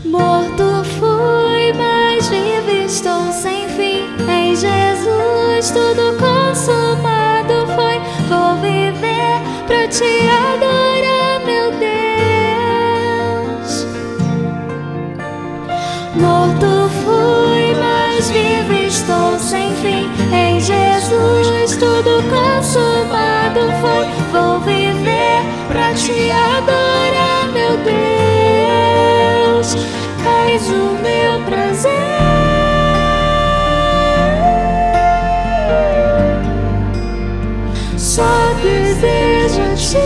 Morto fui, mas vivo estou sem fim. Em Jesus tudo consumado foi. Vou viver pra te adorar, meu Deus. Morto fui, mas vivo estou sem fim. Em Jesus tudo consumado foi. Vou viver pra te adorar, meu Deus. És o meu prazer. Só desejo a ti.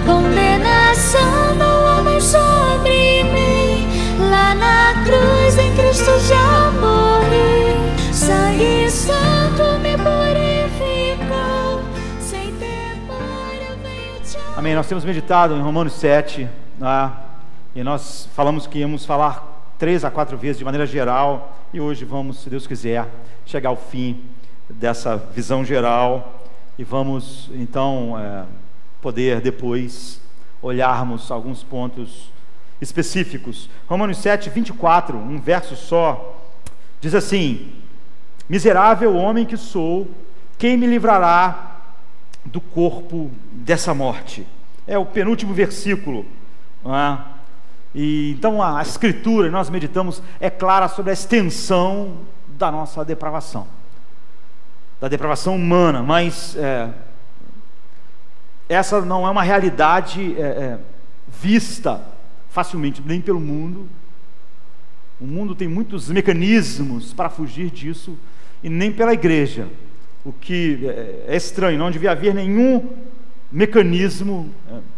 Condenação não há mais sobre mim. Lá na cruz em Cristo já morri. Sangue santo me purificou. Sem temor eu venho te amar. Amém. Nós temos meditado em Romanos 7, e nós falamos que íamos falar 3 a 4 vezes de maneira geral, e hoje vamos, se Deus quiser, chegar ao fim dessa visão geral, e vamos então poder depois olharmos alguns pontos específicos. Romanos 7, 24, um verso só, diz assim: miserável homem que sou, quem me livrará do corpo dessa morte? É o penúltimo versículo, não é? E então a escritura, nós meditamos, é clara sobre a extensão da nossa depravação, da depravação humana, mas essa não é uma realidade vista facilmente, nem pelo mundo. O mundo tem muitos mecanismos para fugir disso, e nem pela igreja, o que é estranho, não devia haver nenhum mecanismo,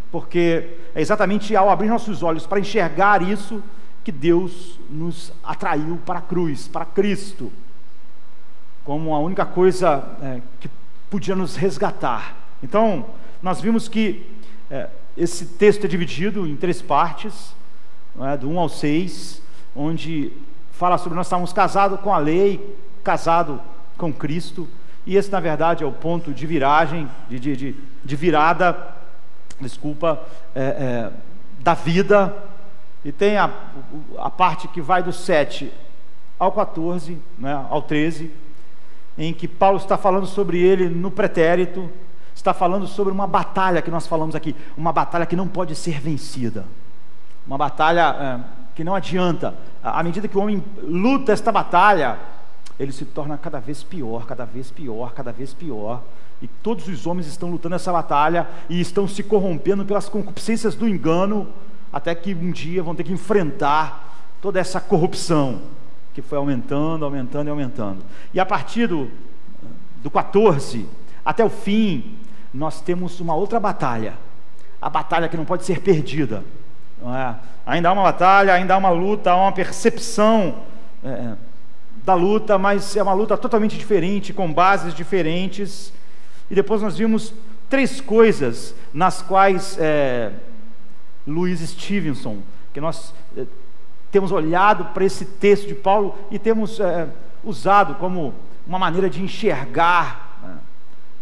porque é exatamente ao abrir nossos olhos para enxergar isso que Deus nos atraiu para a cruz, para Cristo, como a única coisa que podia nos resgatar. Então, nós vimos que esse texto é dividido em 3 partes, do 1 ao 6, onde fala sobre nós estávamos casados com a lei, casado com Cristo, e esse na verdade é o ponto de viragem, de virada, da vida. E tem a parte que vai do 7 ao 14, ao 13, em que Paulo está falando sobre ele no pretérito, está falando sobre uma batalha que nós falamos aqui, uma batalha que não pode ser vencida, uma batalha que não adianta. À medida que o homem luta esta batalha, ele se torna cada vez pior, cada vez pior, cada vez pior. E todos os homens estão lutando essa batalha e estão se corrompendo pelas concupiscências do engano, até que um dia vão ter que enfrentar toda essa corrupção que foi aumentando, aumentando e aumentando. E a partir do 14 até o fim, nós temos uma outra batalha, a batalha que não pode ser perdida, não é? Ainda há uma batalha, ainda há uma luta, há uma percepção da luta, mas é uma luta totalmente diferente, com bases diferentes. E depois nós vimos 3 coisas nas quais Louis Stevenson, que nós temos olhado para esse texto de Paulo e temos usado como uma maneira de enxergar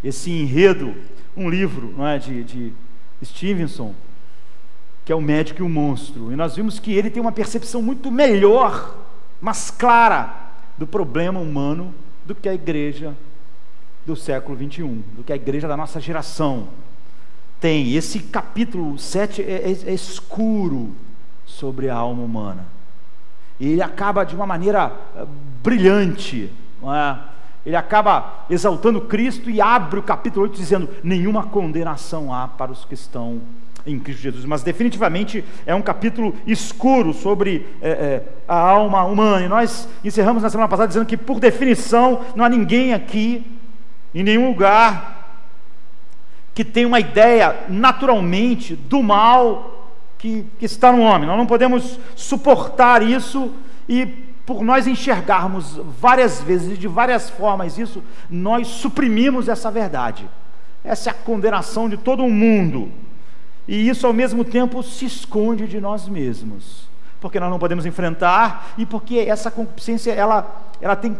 esse enredo. Um livro, de Stevenson, que é O Médico e o Monstro, e nós vimos que ele tem uma percepção muito melhor, mais clara, do problema humano do que a igreja do século 21, do que a igreja da nossa geração tem. Esse capítulo 7 é escuro sobre a alma humana, e ele acaba de uma maneira brilhante, não é? Ele acaba exaltando Cristo e abre o capítulo 8 dizendo: nenhuma condenação há para os que estão em Cristo Jesus. Mas definitivamente é um capítulo escuro sobre a alma humana. E nós encerramos na semana passada dizendo que, por definição, não há ninguém aqui, em nenhum lugar, que tenha uma ideia naturalmente do mal que está no homem. Nós não podemos suportar isso, e por nós enxergarmos várias vezes e de várias formas isso, nós suprimimos essa verdade. Essa é a condenação de todo o mundo, e isso ao mesmo tempo se esconde de nós mesmos, porque nós não podemos enfrentar, e porque essa concupiscência ela tem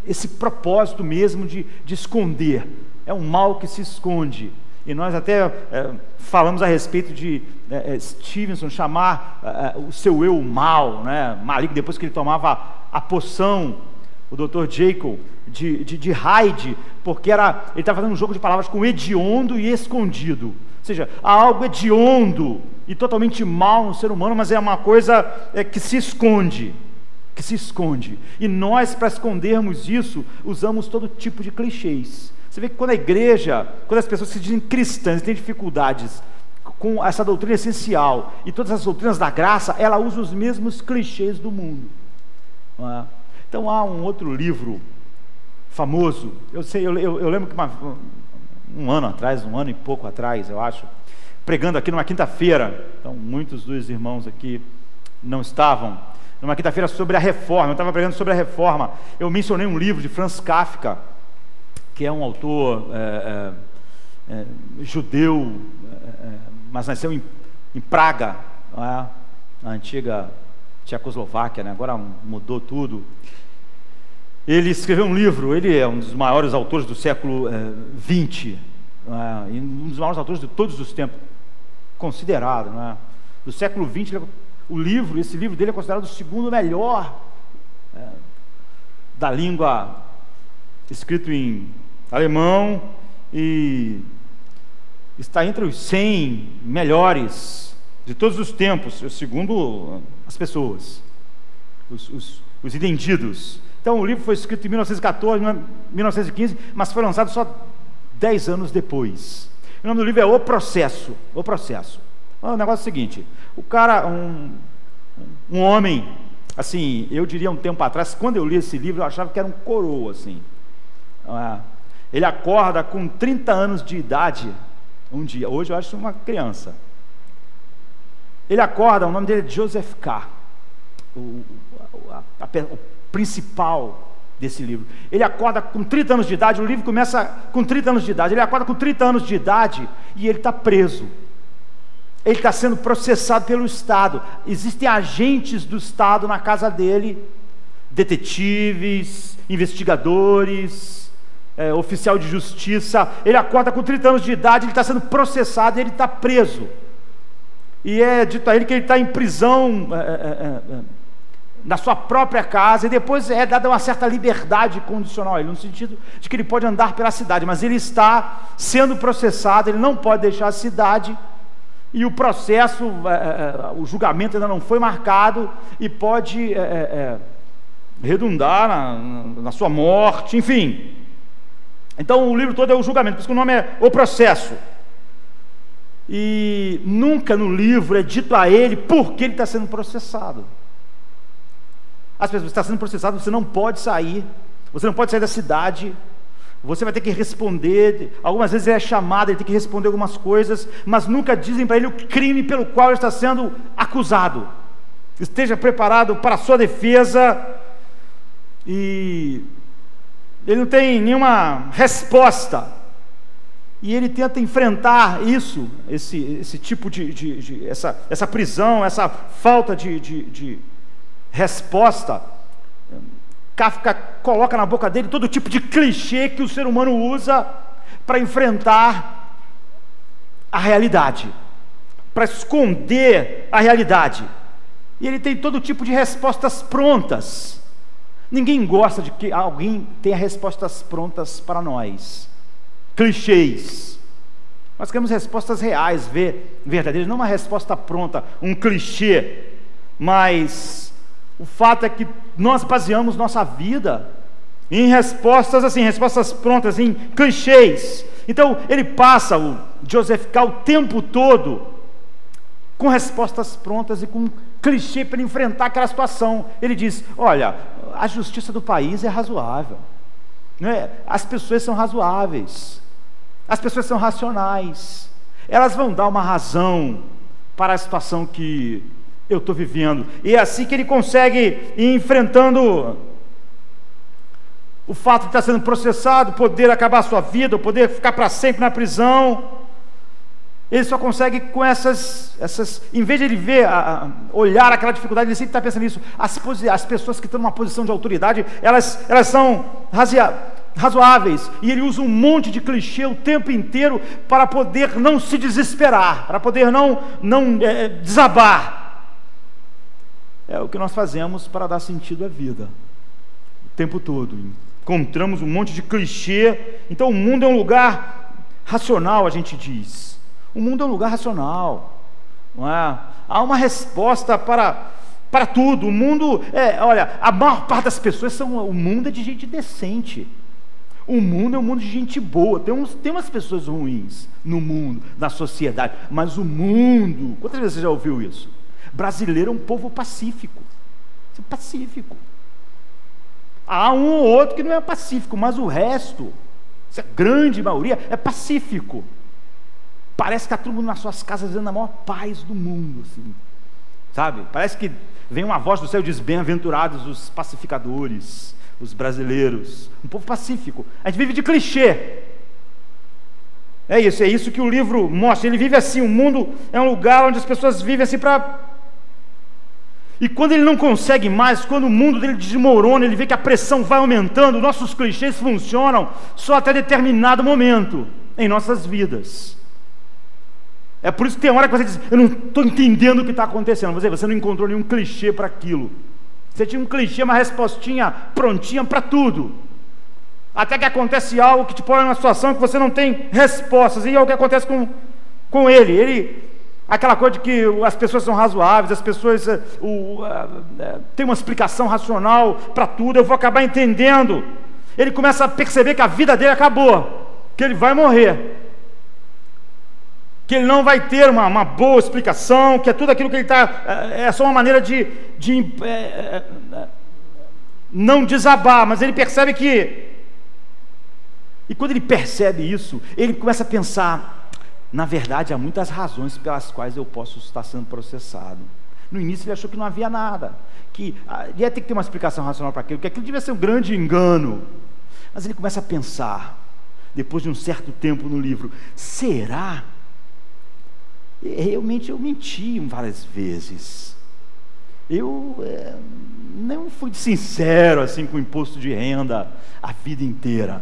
esse propósito mesmo de esconder é um mal que se esconde. E nós até falamos a respeito de Stevenson chamar o seu eu mal, né, maligno, depois que ele tomava a poção, o Dr. Jekyll, de Hyde, porque ele estava fazendo um jogo de palavras com hediondo e escondido. Ou seja, há algo hediondo e totalmente mal no ser humano, mas é uma coisa que se esconde. E nós, para escondermos isso, usamos todo tipo de clichês. Você vê que quando a igreja, quando as pessoas se dizem cristãs, têm dificuldades com essa doutrina essencial e todas as doutrinas da graça, ela usa os mesmos clichês do mundo. Não é? Então há um outro livro famoso, eu lembro que um ano e pouco atrás, eu acho, pregando aqui numa quinta-feira, então muitos dos irmãos aqui não estavam, numa quinta-feira sobre a reforma, eu estava pregando sobre a reforma, eu mencionei um livro de Franz Kafka, que é um autor judeu, mas nasceu em Praga, não é? Na antiga Tchecoslováquia, né? Agora mudou tudo. Ele escreveu um livro, ele é um dos maiores autores do século XX, e um dos maiores autores de todos os tempos, considerado, né? Do século XX, esse livro dele é considerado o segundo melhor da língua, escrito em alemão, e está entre os 100 melhores de todos os tempos, segundo as pessoas, os entendidos. Então o livro foi escrito em 1914, 1915, mas foi lançado só 10 anos depois. O nome do livro é O Processo. O Processo. O negócio é o seguinte: o cara, um homem, assim, eu diria um tempo atrás, quando eu li esse livro, eu achava que era um coroa, assim. Ele acorda com 30 anos de idade, um dia, hoje eu acho uma criança. Ele acorda, o nome dele é Joseph K., o principal desse livro. Ele acorda com 30 anos de idade, o livro começa com 30 anos de idade, ele acorda com 30 anos de idade e ele está preso. Ele está sendo processado pelo Estado. Existem agentes do Estado na casa dele, detetives, investigadores, oficial de justiça. Ele acorda com 30 anos de idade, ele está sendo processado e ele está preso. E é dito a ele que ele está em prisão na sua própria casa, e depois é dada uma certa liberdade condicional a ele, no sentido de que ele pode andar pela cidade, mas ele está sendo processado, ele não pode deixar a cidade, e o processo, o julgamento ainda não foi marcado, e pode redundar na sua morte, enfim. Então o livro todo é o julgamento, por isso que o nome é O Processo. E nunca no livro é dito a ele por que ele está sendo processado. As pessoas, está sendo processado, você não pode sair da cidade, você vai ter que responder. Algumas vezes ele é chamado, ele tem que responder algumas coisas, mas nunca dizem para ele o crime pelo qual ele está sendo acusado. Esteja preparado para a sua defesa, e ele não tem nenhuma resposta, e ele tenta enfrentar isso, esse tipo essa prisão, essa falta de resposta. Kafka coloca na boca dele todo tipo de clichê que o ser humano usa para enfrentar a realidade, para esconder a realidade, e ele tem todo tipo de respostas prontas. Ninguém gosta de que alguém tenha respostas prontas para nós, clichês. Nós queremos respostas reais, verdadeiras, não uma resposta pronta, um clichê. Mas o fato é que nós baseamos nossa vida em respostas assim, respostas prontas, em clichês. Então ele passa, o Joseph K., o tempo todo com respostas prontas e com clichê para enfrentar aquela situação. Ele diz: olha, a justiça do país é razoável, não é? As pessoas são razoáveis, as pessoas são racionais, elas vão dar uma razão para a situação que eu estou vivendo. E é assim que ele consegue ir enfrentando o fato de estar sendo processado, poder acabar a sua vida, poder ficar para sempre na prisão. Ele só consegue com essas em vez de ele olhar aquela dificuldade, ele sempre está pensando nisso. As pessoas que estão numa posição de autoridade, elas são razoáveis, e ele usa um monte de clichê o tempo inteiro para poder não se desesperar, para poder não desabar. É o que nós fazemos para dar sentido à vida, o tempo todo. Encontramos um monte de clichê. Então o mundo é um lugar racional, a gente diz. O mundo é um lugar racional, não é? Há uma resposta para tudo. O mundo, olha, a maior parte das pessoas o mundo é de gente decente. O mundo é um mundo de gente boa. Tem umas pessoas ruins no mundo, na sociedade, mas o mundo, quantas vezes você já ouviu isso? Brasileiro é um povo pacífico. Pacífico. Há um ou outro que não é pacífico, mas o resto, a grande maioria, é pacífico. Parece que está todo mundo nas suas casas vivendo a maior paz do mundo, assim, sabe? Parece que vem uma voz do céu e diz: bem-aventurados os pacificadores, os brasileiros. Um povo pacífico. A gente vive de clichê. É isso que o livro mostra. Ele vive assim. O mundo é um lugar onde as pessoas vivem assim para... E quando ele não consegue mais, quando o mundo dele desmorona, ele vê que a pressão vai aumentando, nossos clichês funcionam só até determinado momento em nossas vidas. É por isso que tem hora que você diz: eu não estou entendendo o que está acontecendo. Você não encontrou nenhum clichê para aquilo. Você tinha um clichê, uma respostinha prontinha para tudo. Até que acontece algo que te põe numa situação que você não tem respostas. E é o que acontece com ele. Aquela coisa de que as pessoas são razoáveis, as pessoas têm uma explicação racional para tudo, eu vou acabar entendendo. Ele começa a perceber que a vida dele acabou, que ele vai morrer, que ele não vai ter uma boa explicação, que é tudo aquilo que ele está... é só uma maneira de não desabar, mas ele percebe que... E quando ele percebe isso, ele começa a pensar: na verdade, há muitas razões pelas quais eu posso estar sendo processado. No início ele achou que não havia nada, que ia ter que ter uma explicação racional para aquilo, que aquilo devia ser um grande engano. Mas ele começa a pensar, depois de um certo tempo no livro: será? Realmente eu menti várias vezes. Eu não fui sincero assim com o imposto de renda a vida inteira.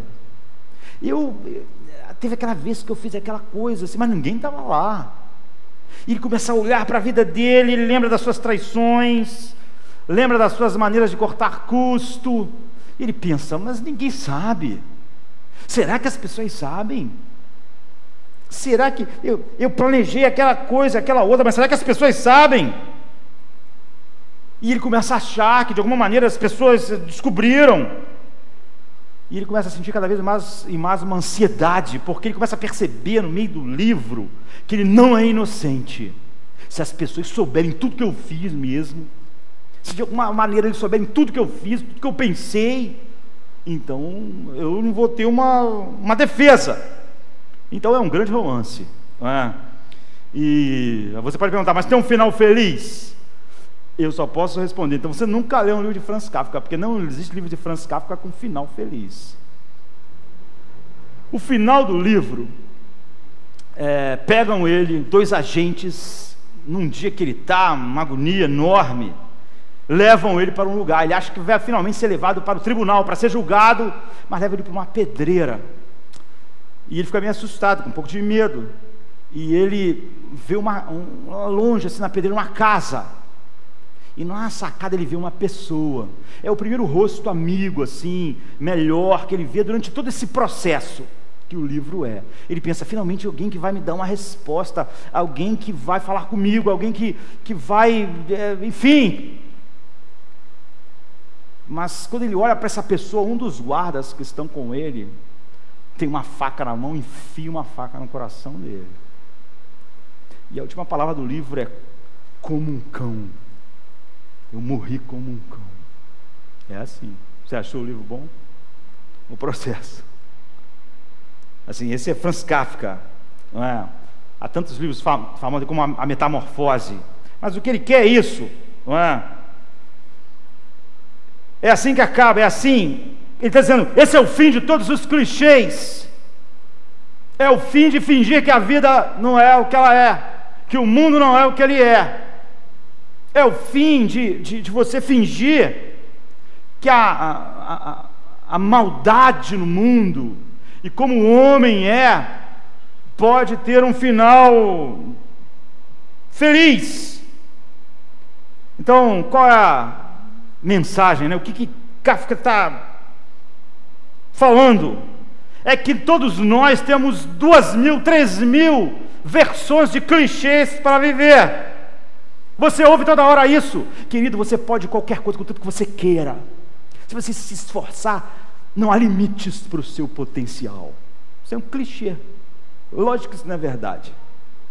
Teve aquela vez que eu fiz aquela coisa assim, mas ninguém estava lá. E ele começa a olhar para a vida dele, ele lembra das suas traições, lembra das suas maneiras de cortar custo. E ele pensa: mas ninguém sabe. Será que as pessoas sabem? Será que eu planejei aquela coisa, aquela outra, mas será que as pessoas sabem? E ele começa a achar que de alguma maneira as pessoas descobriram. E ele começa a sentir cada vez mais e mais uma ansiedade, porque ele começa a perceber no meio do livro que ele não é inocente. Se as pessoas souberem tudo que eu fiz mesmo, se de alguma maneira eles souberem tudo que eu fiz, tudo que eu pensei, então eu não vou ter uma defesa. Então é um grande romance, não é? E você pode perguntar: mas tem um final feliz? Eu só posso responder: então você nunca leu um livro de Franz Kafka, porque não existe livro de Franz Kafka com final feliz. O final do livro, pegam ele, dois agentes, num dia que ele está, uma agonia enorme, levam ele para um lugar. Ele acha que vai finalmente ser levado para o tribunal, para ser julgado, mas leva ele para uma pedreira. E ele fica meio assustado, com um pouco de medo. E ele vê longe, assim, na pedreira, uma casa. E na sacada ele vê uma pessoa. É o primeiro rosto amigo, assim, melhor, que ele vê durante todo esse processo que o livro é. Ele pensa: finalmente alguém que vai me dar uma resposta, alguém que vai falar comigo, alguém que vai, enfim. Mas quando ele olha para essa pessoa, um dos guardas que estão com ele tem uma faca na mão, enfia uma faca no coração dele. E a última palavra do livro é: como um cão. Eu morri como um cão. É assim. Você achou o livro bom? O processo. Assim, esse é Franz Kafka, não é? Há tantos livros famosos como a Metamorfose. Mas o que ele quer é isso, não é? É assim que acaba, é assim. Ele está dizendo: esse é o fim de todos os clichês. É o fim de fingir que a vida não é o que ela é, que o mundo não é o que ele é. É o fim de você fingir que a a maldade no mundo e como o homem pode ter um final feliz. Então, qual é a mensagem, né? O que Kafka está falando? É que todos nós temos 2.000, 3.000 versões de clichês para viver. Você ouve toda hora isso. Querido, você pode qualquer coisa com tudo que você queira. Se você se esforçar, não há limites para o seu potencial. Isso é um clichê. Lógico que isso não é verdade,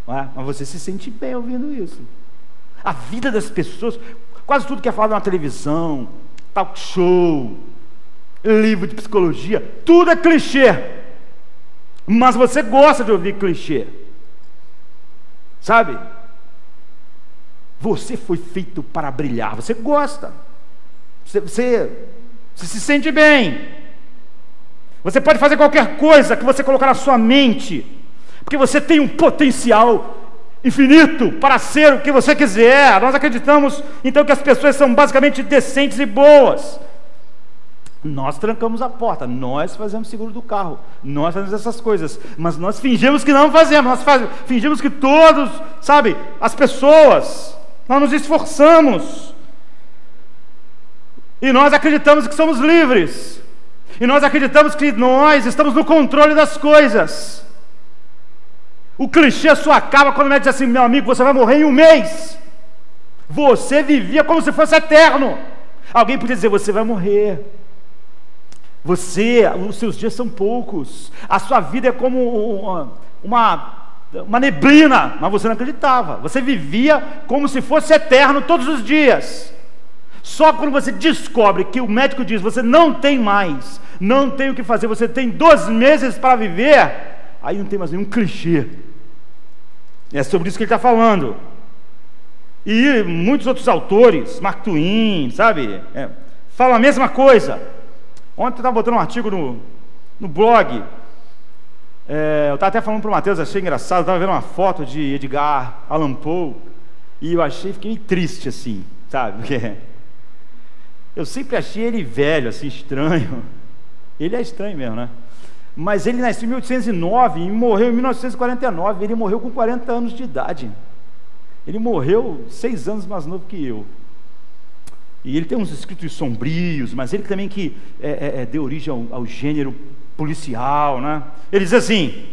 não é? Mas você se sente bem ouvindo isso. A vida das pessoas, quase tudo que é falado na televisão, talk show, livro de psicologia, tudo é clichê. Mas você gosta de ouvir clichê, sabe? Você foi feito para brilhar, você gosta, você se sente bem. Você pode fazer qualquer coisa que você colocar na sua mente, porque você tem um potencial infinito para ser o que você quiser. Nós acreditamos então que as pessoas são basicamente decentes e boas. Nós trancamos a porta, nós fazemos seguro do carro, nós fazemos essas coisas, mas nós fingimos que não fazemos, fingimos que todos, sabe, as pessoas, nós nos esforçamos, e nós acreditamos que somos livres, e nós acreditamos que nós estamos no controle das coisas. O clichê só acaba quando o médico diz assim: meu amigo, você vai morrer em 1 mês. Você vivia como se fosse eterno. Alguém podia dizer: você vai morrer, os seus dias são poucos, a sua vida é como uma neblina. Mas você não acreditava, você vivia como se fosse eterno todos os dias. Só quando você descobre que o médico diz: você não tem mais, não tem o que fazer, você tem 2 meses para viver, aí não tem mais nenhum clichê. É sobre isso que ele está falando. E muitos outros autores, Mark Twain, sabe, falam a mesma coisa. Ontem eu estava botando um artigo no blog, eu estava até falando para o Mateus, achei engraçado, eu estava vendo uma foto de Edgar Allan Poe, e eu fiquei meio triste assim, sabe, porque eu sempre achei ele velho, assim, estranho. Ele é estranho mesmo, né? Mas ele nasceu em 1809 e morreu em 1949, ele morreu com 40 anos de idade. Ele morreu 6 anos mais novo que eu. E ele tem uns escritos sombrios, mas ele também que deu origem ao gênero policial, né? Ele diz assim: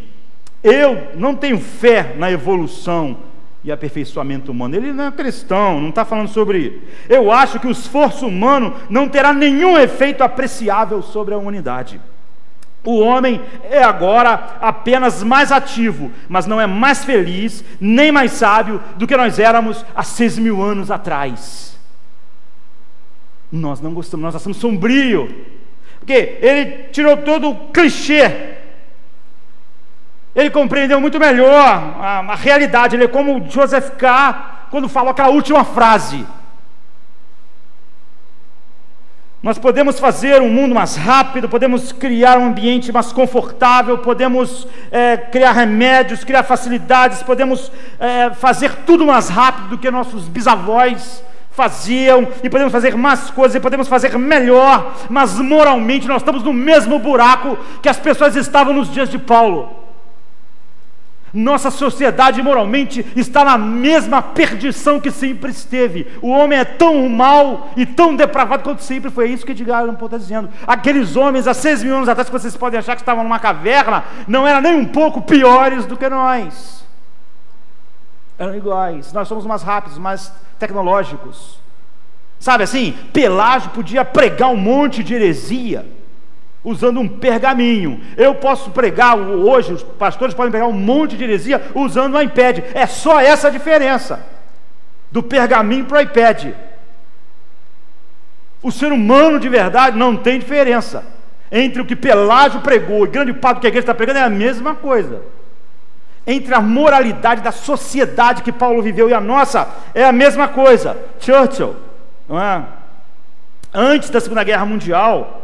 eu não tenho fé na evolução e aperfeiçoamento humano. Ele não é cristão, não está falando sobre... Eu acho que o esforço humano não terá nenhum efeito apreciável sobre a humanidade. O homem é agora apenas mais ativo, mas não é mais feliz, nem mais sábio do que nós éramos há 6.000 anos atrás. Nós não gostamos, nós achamos sombrio, porque ele tirou todo o clichê, ele compreendeu muito melhor a realidade. Ele é como o Joseph K. quando falou aquela última frase: nós podemos fazer um mundo mais rápido, podemos criar um ambiente mais confortável, podemos criar remédios, criar facilidades, podemos fazer tudo mais rápido do que nossos bisavós faziam, e podemos fazer mais coisas, e podemos fazer melhor, mas moralmente nós estamos no mesmo buraco que as pessoas estavam nos dias de Paulo. Nossa sociedade moralmente está na mesma perdição que sempre esteve. O homem é tão mau e tão depravado quanto sempre foi. Isso que Edgar Allan Poe está dizendo. Aqueles homens há 6.000 anos atrás, que vocês podem achar que estavam numa caverna, não eram nem um pouco piores do que nós. Eram iguais. Nós somos mais rápidos, mais tecnológicos. Sabe assim, Pelágio podia pregar um monte de heresia usando um pergaminho. Eu posso pregar hoje, os pastores podem pregar um monte de heresia usando um iPad. É só essa a diferença do pergaminho para o iPad. O ser humano de verdade não tem diferença entre o que Pelágio pregou e grande parte do que a igreja está pregando. É a mesma coisa. Entre a moralidade da sociedade que Paulo viveu e a nossa, é a mesma coisa. Churchill, não é? Antes da Segunda Guerra Mundial,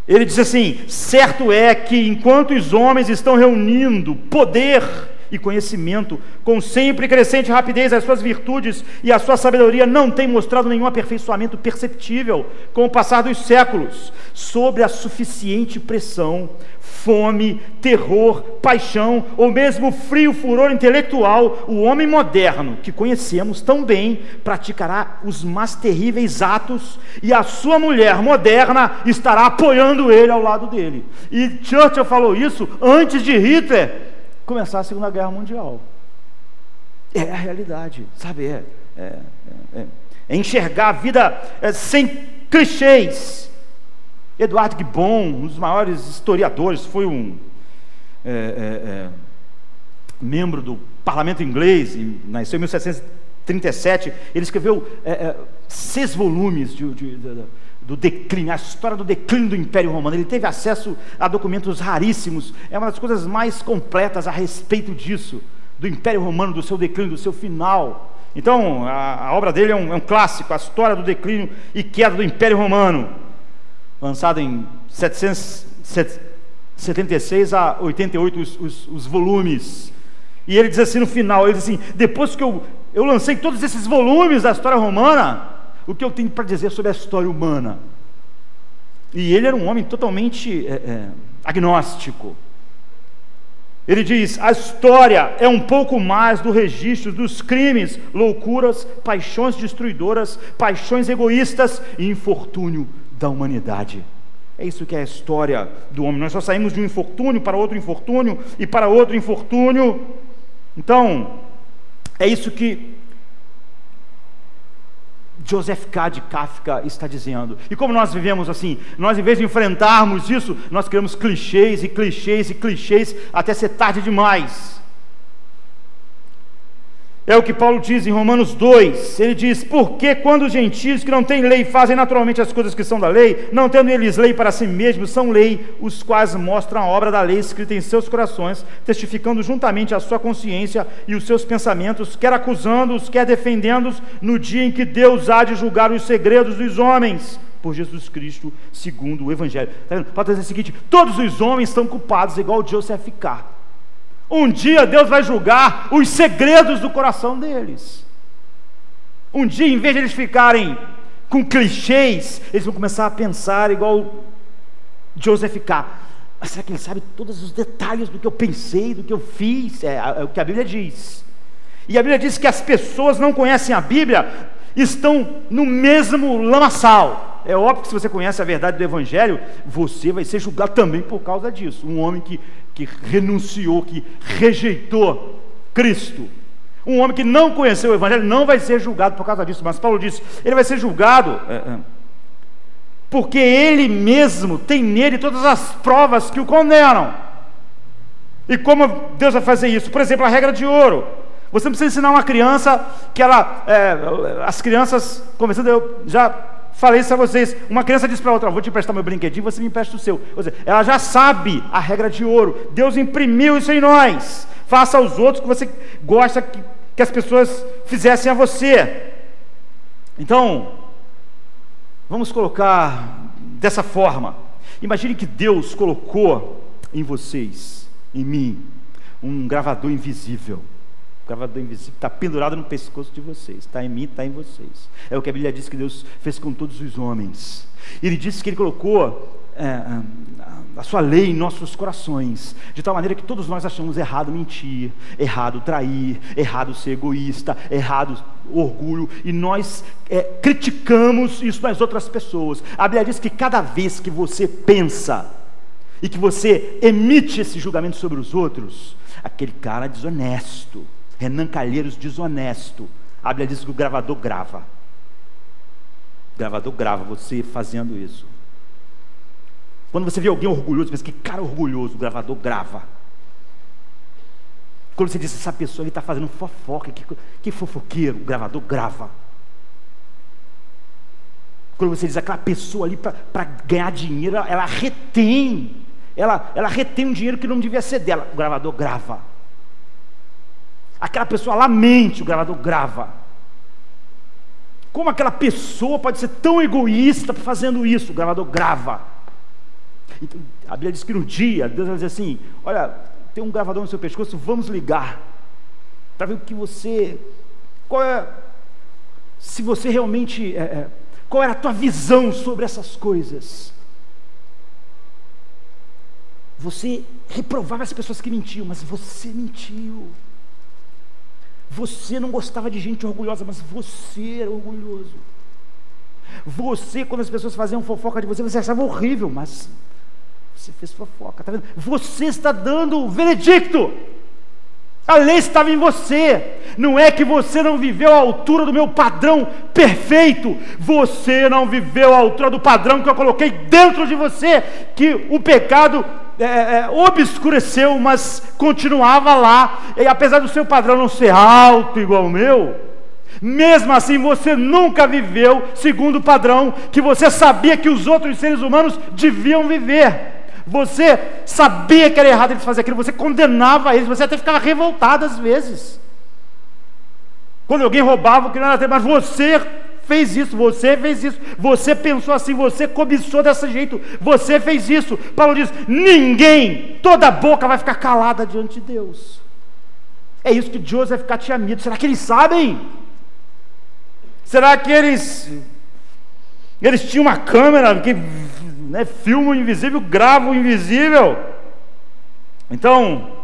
ele disse assim: certo é que enquanto os homens estão reunindo poder e conhecimento, com sempre crescente rapidez as suas virtudes e a sua sabedoria não tem mostrado nenhum aperfeiçoamento perceptível com o passar dos séculos, sobre a suficiente pressão, fome, terror, paixão, ou mesmo frio furor intelectual, o homem moderno, que conhecemos tão bem, praticará os mais terríveis atos, e a sua mulher moderna estará apoiando ele ao lado dele. E Churchill falou isso antes de Hitler começar a Segunda Guerra Mundial. É a realidade, sabe? É enxergar a vida sem clichês. Edward Gibbon, um dos maiores historiadores, foi um membro do parlamento inglês, nasceu em 1737, ele escreveu 6 volumes do declínio, a história do declínio do Império Romano. Ele teve acesso a documentos raríssimos, é uma das coisas mais completas a respeito disso, do Império Romano, do seu declínio, do seu final. Então, a obra dele é um clássico, a história do declínio e queda do Império Romano, lançado em 776 a 88 os volumes. E ele diz assim no final, ele diz assim: depois que eu lancei todos esses volumes da história romana, o que eu tenho para dizer sobre a história humana? E ele era um homem totalmente agnóstico. Ele diz: a história é um pouco mais do registro dos crimes, loucuras, paixões destruidoras, paixões egoístas e infortúnio da humanidade. É isso que é a história do homem. Nós só saímos de um infortúnio para outro infortúnio e para outro infortúnio. Então, é isso que Joseph K. de Kafka está dizendo. E como nós vivemos assim, nós em vez de enfrentarmos isso, nós criamos clichês e clichês e clichês até ser tarde demais. É o que Paulo diz em Romanos 2, ele diz: porque quando os gentios que não têm lei fazem naturalmente as coisas que são da lei, não tendo eles lei para si mesmos, são lei, os quais mostram a obra da lei escrita em seus corações, testificando juntamente a sua consciência e os seus pensamentos, quer acusando-os, quer defendendo-os, no dia em que Deus há de julgar os segredos dos homens, por Jesus Cristo, segundo o Evangelho. Está vendo? Paulo está dizendo o seguinte: todos os homens estão culpados, igual Joseph K. Um dia Deus vai julgar os segredos do coração deles. Um dia, em vez de eles ficarem com clichês, eles vão começar a pensar igual Joseph K. Será que ele sabe todos os detalhes do que eu pensei, do que eu fiz? É o que a Bíblia diz. E a Bíblia diz que as pessoas não conhecem a Bíblia, estão no mesmo lamaçal. É óbvio que se você conhece a verdade do Evangelho, você vai ser julgado também por causa disso. Um homem que renunciou, que rejeitou Cristo, um homem que não conheceu o Evangelho, não vai ser julgado por causa disso. Mas Paulo disse, ele vai ser julgado porque ele mesmo tem nele todas as provas que o condenam. E como Deus vai fazer isso? Por exemplo, a regra de ouro. Você não precisa ensinar uma criança que as crianças, conversando, eu já falei isso a vocês, uma criança diz para a outra: vou te emprestar meu brinquedinho, você me empresta o seu. Ou seja, ela já sabe a regra de ouro. Deus imprimiu isso em nós. Faça aos outros o que você gosta que as pessoas fizessem a você. Então, vamos colocar dessa forma. Imagine que Deus colocou em vocês, em mim, um gravador invisível. O gravador invisível está pendurado no pescoço de vocês, está em mim, está em vocês. É o que a Bíblia diz que Deus fez com todos os homens. Ele disse que Ele colocou a sua lei em nossos corações, de tal maneira que todos nós achamos errado mentir, errado trair, errado ser egoísta, errado orgulho, e nós criticamos isso nas outras pessoas. A Bíblia diz que cada vez que você pensa e que você emite esse julgamento sobre os outros, aquele cara desonesto, Renan Calheiros desonesto, a Bíblia diz que o gravador grava. O gravador grava você fazendo isso. Quando você vê alguém orgulhoso, você pensa: que cara orgulhoso, o gravador grava. Quando você diz: essa pessoa está fazendo fofoca, que fofoqueiro, o gravador grava. Quando você diz: aquela pessoa ali para ganhar dinheiro, ela retém um dinheiro que não devia ser dela, o gravador grava. Aquela pessoa lá mente, o gravador grava. Como aquela pessoa pode ser tão egoísta fazendo isso, o gravador grava. Então, a Bíblia diz que no dia Deus vai dizer assim: olha, tem um gravador no seu pescoço, vamos ligar, para ver o que você, se você realmente, qual era a tua visão sobre essas coisas. Você reprovava as pessoas que mentiam, mas você mentiu. Você não gostava de gente orgulhosa, mas você era orgulhoso. Você, quando as pessoas faziam fofoca de você, você achava horrível, mas você fez fofoca, tá vendo? Você está dando o veredicto. A lei estava em você. Não é que você não viveu à altura do meu padrão perfeito. Você não viveu à altura do padrão que eu coloquei dentro de você, que o pecado obscureceu, mas continuava lá. E apesar do seu padrão não ser alto igual o meu, mesmo assim você nunca viveu segundo o padrão que você sabia que os outros seres humanos deviam viver. Você sabia que era errado eles fazerem aquilo, você condenava eles, você até ficava revoltado às vezes quando alguém roubava o que não era, mas você fez isso, você pensou assim, você cobiçou desse jeito, você fez isso. Paulo diz: ninguém, toda boca vai ficar calada diante de Deus. É isso que Joseph tinha medo. Será que eles sabem? Será que eles tinham uma câmera que filma o invisível, grava o invisível? Então,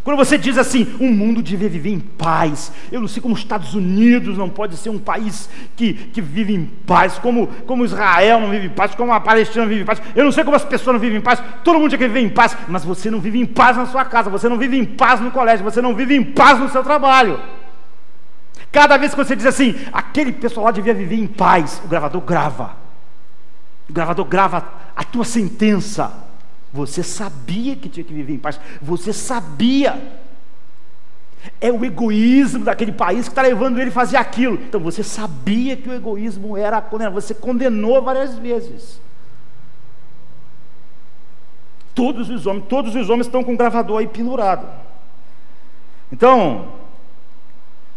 quando você diz assim, o mundo deve viver em paz, eu não sei como os Estados Unidos não pode ser um país que vive em paz, como Israel não vive em paz, como a Palestina não vive em paz, eu não sei como as pessoas não vivem em paz, todo mundo quer viver em paz, mas você não vive em paz na sua casa, você não vive em paz no colégio, você não vive em paz no seu trabalho. Cada vez que você diz assim, aquele pessoal lá devia viver em paz, o gravador grava a tua sentença. Você sabia que tinha que viver em paz, você sabia. É o egoísmo daquele país que está levando ele a fazer aquilo. Então você sabia que o egoísmo era condenado, você condenou várias vezes. Todos os homens estão com o gravador aí pendurado. Então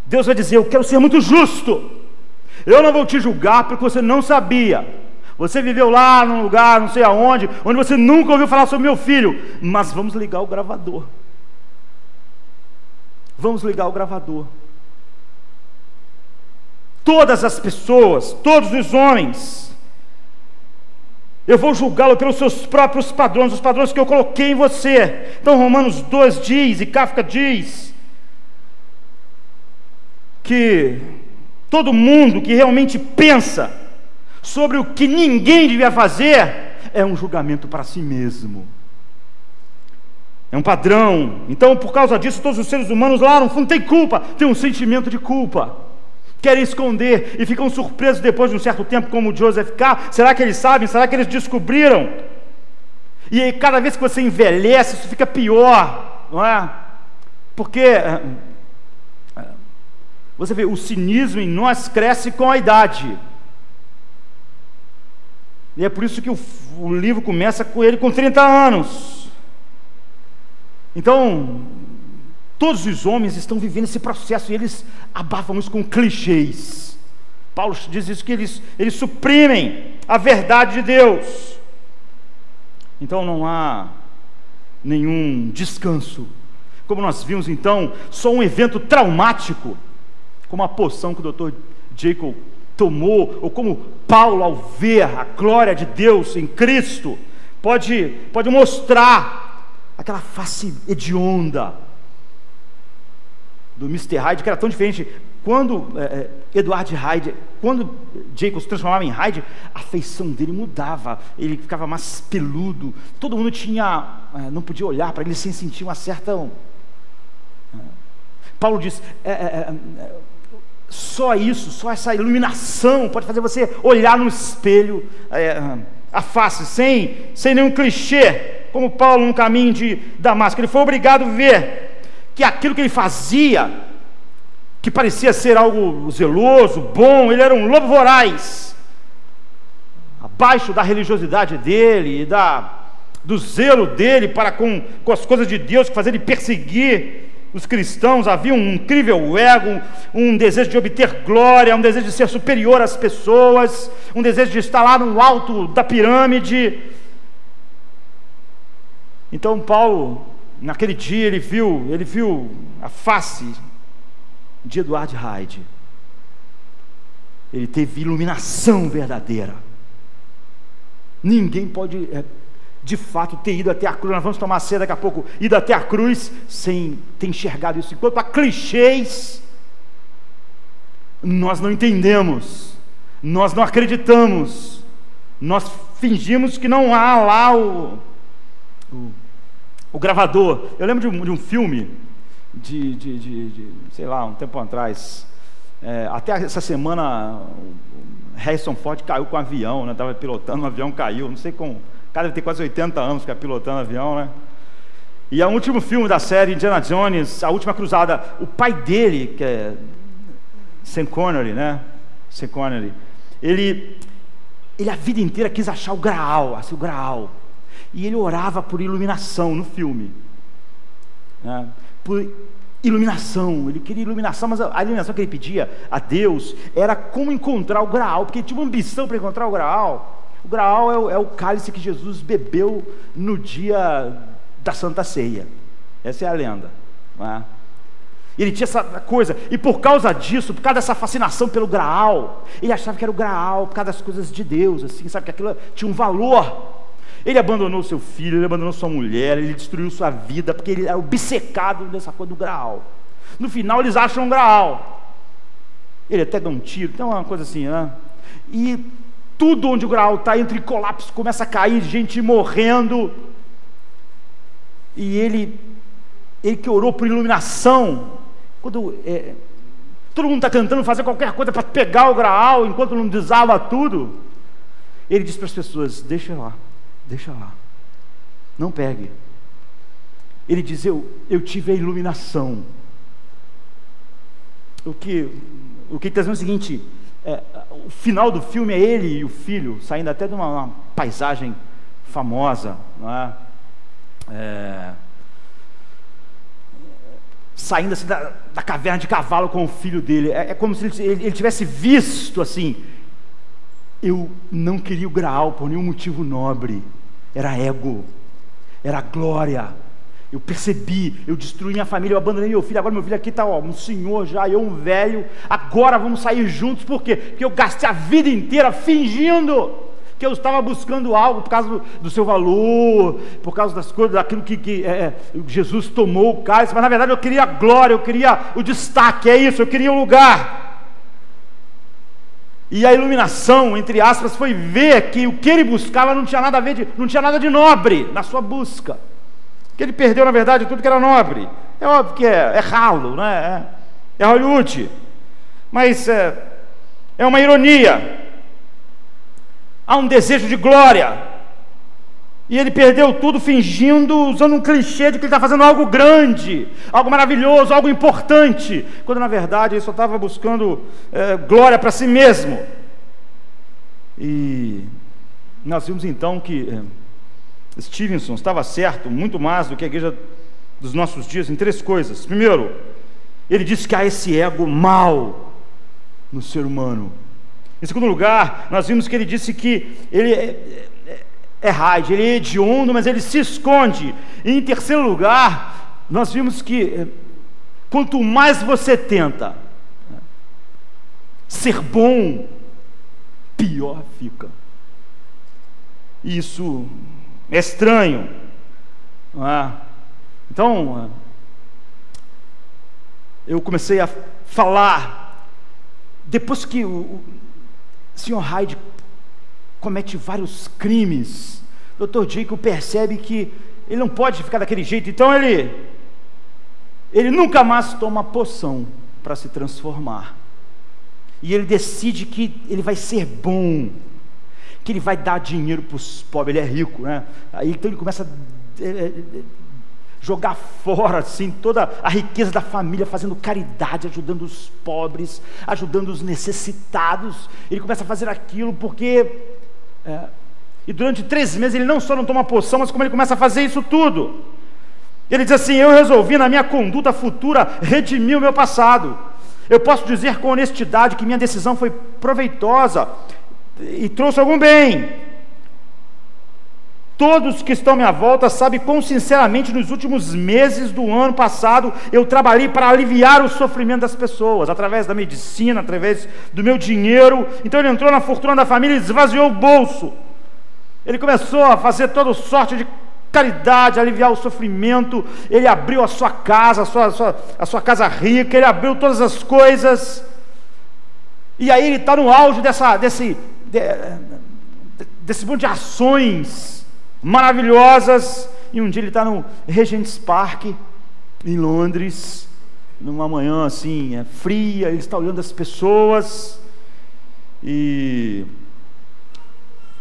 Deus vai dizer: eu quero ser muito justo, eu não vou te julgar porque você não sabia. Você viveu lá num lugar, não sei aonde, onde você nunca ouviu falar sobre meu filho. Mas vamos ligar o gravador. Vamos ligar o gravador. Todas as pessoas, todos os homens, eu vou julgá-lo pelos seus próprios padrões, os padrões que eu coloquei em você. Então Romanos 2 diz, e Kafka diz, que todo mundo que realmente pensa sobre o que ninguém devia fazer é um julgamento para si mesmo, é um padrão. Então, por causa disso, todos os seres humanos lá no fundo têm culpa, têm um sentimento de culpa, querem esconder e ficam surpresos depois de um certo tempo, como Joseph K. Será que eles sabem? Será que eles descobriram? E aí, cada vez que você envelhece, isso fica pior, não é? Porque você vê, o cinismo em nós cresce com a idade. E é por isso que o livro começa com ele com 30 anos. Então, todos os homens estão vivendo esse processo e eles abafam isso com clichês. Paulo diz isso, que eles suprimem a verdade de Deus. Então não há nenhum descanso. Como nós vimos então, só um evento traumático, como a poção que o Dr. Jacob tomou, ou como Paulo, ao ver a glória de Deus em Cristo, pode mostrar aquela face hedionda do Mr. Hyde, que era tão diferente. Quando Edward Hyde, quando Jacob se transformava em Hyde, a feição dele mudava, ele ficava mais peludo, todo mundo não podia olhar para ele sem sentir uma certa... Paulo diz, só isso, só essa iluminação pode fazer você olhar no espelho a face, sem nenhum clichê, como Paulo no caminho de Damasco. Ele foi obrigado a ver que aquilo que ele fazia, que parecia ser algo zeloso, bom, ele era um lobo voraz, abaixo da religiosidade dele e do zelo dele para com as coisas de Deus, que fazia ele perseguir os cristãos. Havia um incrível ego, um desejo de obter glória, um desejo de ser superior às pessoas, um desejo de estar lá no alto da pirâmide. Então Paulo naquele dia ele viu a face de Edward Hyde. Ele teve iluminação verdadeira. Ninguém pode de fato ter ido até a cruz. Nós vamos tomar ceia daqui a pouco, ido até a cruz sem ter enxergado isso. Enquanto há clichês, nós não entendemos, nós não acreditamos, nós fingimos que não há lá o gravador. Eu lembro de um filme sei lá, um tempo atrás, até essa semana Harrison Ford caiu com um avião, né? Estava pilotando, um avião caiu, não sei como, o cara deve ter quase 80 anos que é pilotando avião, né? E é o último filme da série Indiana Jones, A Última Cruzada. O pai dele, que é Sean Connery, né? Sean Connery, ele a vida inteira quis achar o Graal, assim, o Graal. E ele orava por iluminação no filme, né? Por iluminação, ele queria iluminação, mas a iluminação que ele pedia a Deus era como encontrar o Graal, porque ele tinha uma ambição para encontrar o Graal. O Graal é o cálice que Jesus bebeu no dia da Santa Ceia. Essa é a lenda, não é? Ele tinha essa coisa, e por causa disso, por causa dessa fascinação pelo Graal, ele achava que era o Graal, por causa das coisas de Deus, assim, sabe, que aquilo tinha um valor. Ele abandonou seu filho, ele abandonou sua mulher, ele destruiu sua vida, porque ele era obcecado dessa coisa do Graal. No final eles acham um Graal, ele até dá um tiro, então é uma coisa assim, né? E tudo onde o Graal está entra em colapso, começa a cair, gente morrendo, e ele que orou por iluminação, quando todo mundo está tentando fazer qualquer coisa para pegar o Graal, enquanto não desaba tudo, ele diz para as pessoas: deixa lá, não pegue. Ele diz: eu tive a iluminação. O que está dizendo é o seguinte: o final do filme é ele e o filho saindo até de uma paisagem famosa, não é? Saindo assim da caverna de cavalo com o filho dele. É como se ele tivesse visto assim: eu não queria o Graal por nenhum motivo nobre, era ego, era glória. Eu percebi, eu destruí minha família, eu abandonei meu filho, agora meu filho aqui está um senhor já, eu um velho, agora vamos sair juntos. Por quê? Porque eu gastei a vida inteira fingindo que eu estava buscando algo por causa do seu valor, por causa das coisas, daquilo que Jesus tomou o cálice, mas na verdade eu queria a glória, eu queria o destaque, é isso, eu queria o lugar. E a iluminação, entre aspas, foi ver que o que ele buscava não tinha nada a ver, não tinha nada de nobre na sua busca, que ele perdeu na verdade tudo que era nobre. É óbvio que é ralo, né? É Hollywood, mas é uma ironia. Há um desejo de glória, e ele perdeu tudo fingindo, usando um clichê de que ele está fazendo algo grande, algo maravilhoso, algo importante, quando na verdade ele só estava buscando glória para si mesmo. E nós vimos então que Stevenson estava certo, muito mais do que a igreja dos nossos dias, em 3 coisas. Primeiro, ele disse que há esse ego mau no ser humano. Em segundo lugar, nós vimos que ele disse que ele é Hyde, ele é hediondo, mas ele se esconde. E em terceiro lugar, nós vimos que quanto mais você tenta ser bom, pior fica. Isso é estranho, não é? Então, eu comecei a falar, depois que o Sr. Hyde comete vários crimes, o Dr. Jekyll percebe que ele não pode ficar daquele jeito, então ele nunca mais toma poção para se transformar, e ele decide que ele vai ser bom, que ele vai dar dinheiro para os pobres. Ele é rico, né? Aí então ele começa a jogar fora assim toda a riqueza da família, fazendo caridade, ajudando os pobres, ajudando os necessitados. Ele começa a fazer aquilo porque e durante 3 meses ele não só não toma poção, mas como ele começa a fazer isso tudo, ele diz assim: eu resolvi na minha conduta futura redimir o meu passado. Eu posso dizer com honestidade que minha decisão foi proveitosa e trouxe algum bem. Todos que estão à minha volta sabem quão sinceramente nos últimos meses do ano passado eu trabalhei para aliviar o sofrimento das pessoas, através da medicina, através do meu dinheiro. Então ele entrou na fortuna da família e esvaziou o bolso. Ele começou a fazer toda sorte de caridade, aliviar o sofrimento. Ele abriu a sua casa, a sua casa rica, ele abriu todas as coisas. E aí ele está no auge desse monte de ações maravilhosas, e um dia ele está no Regent's Park, em Londres, numa manhã assim, fria, ele está olhando as pessoas, e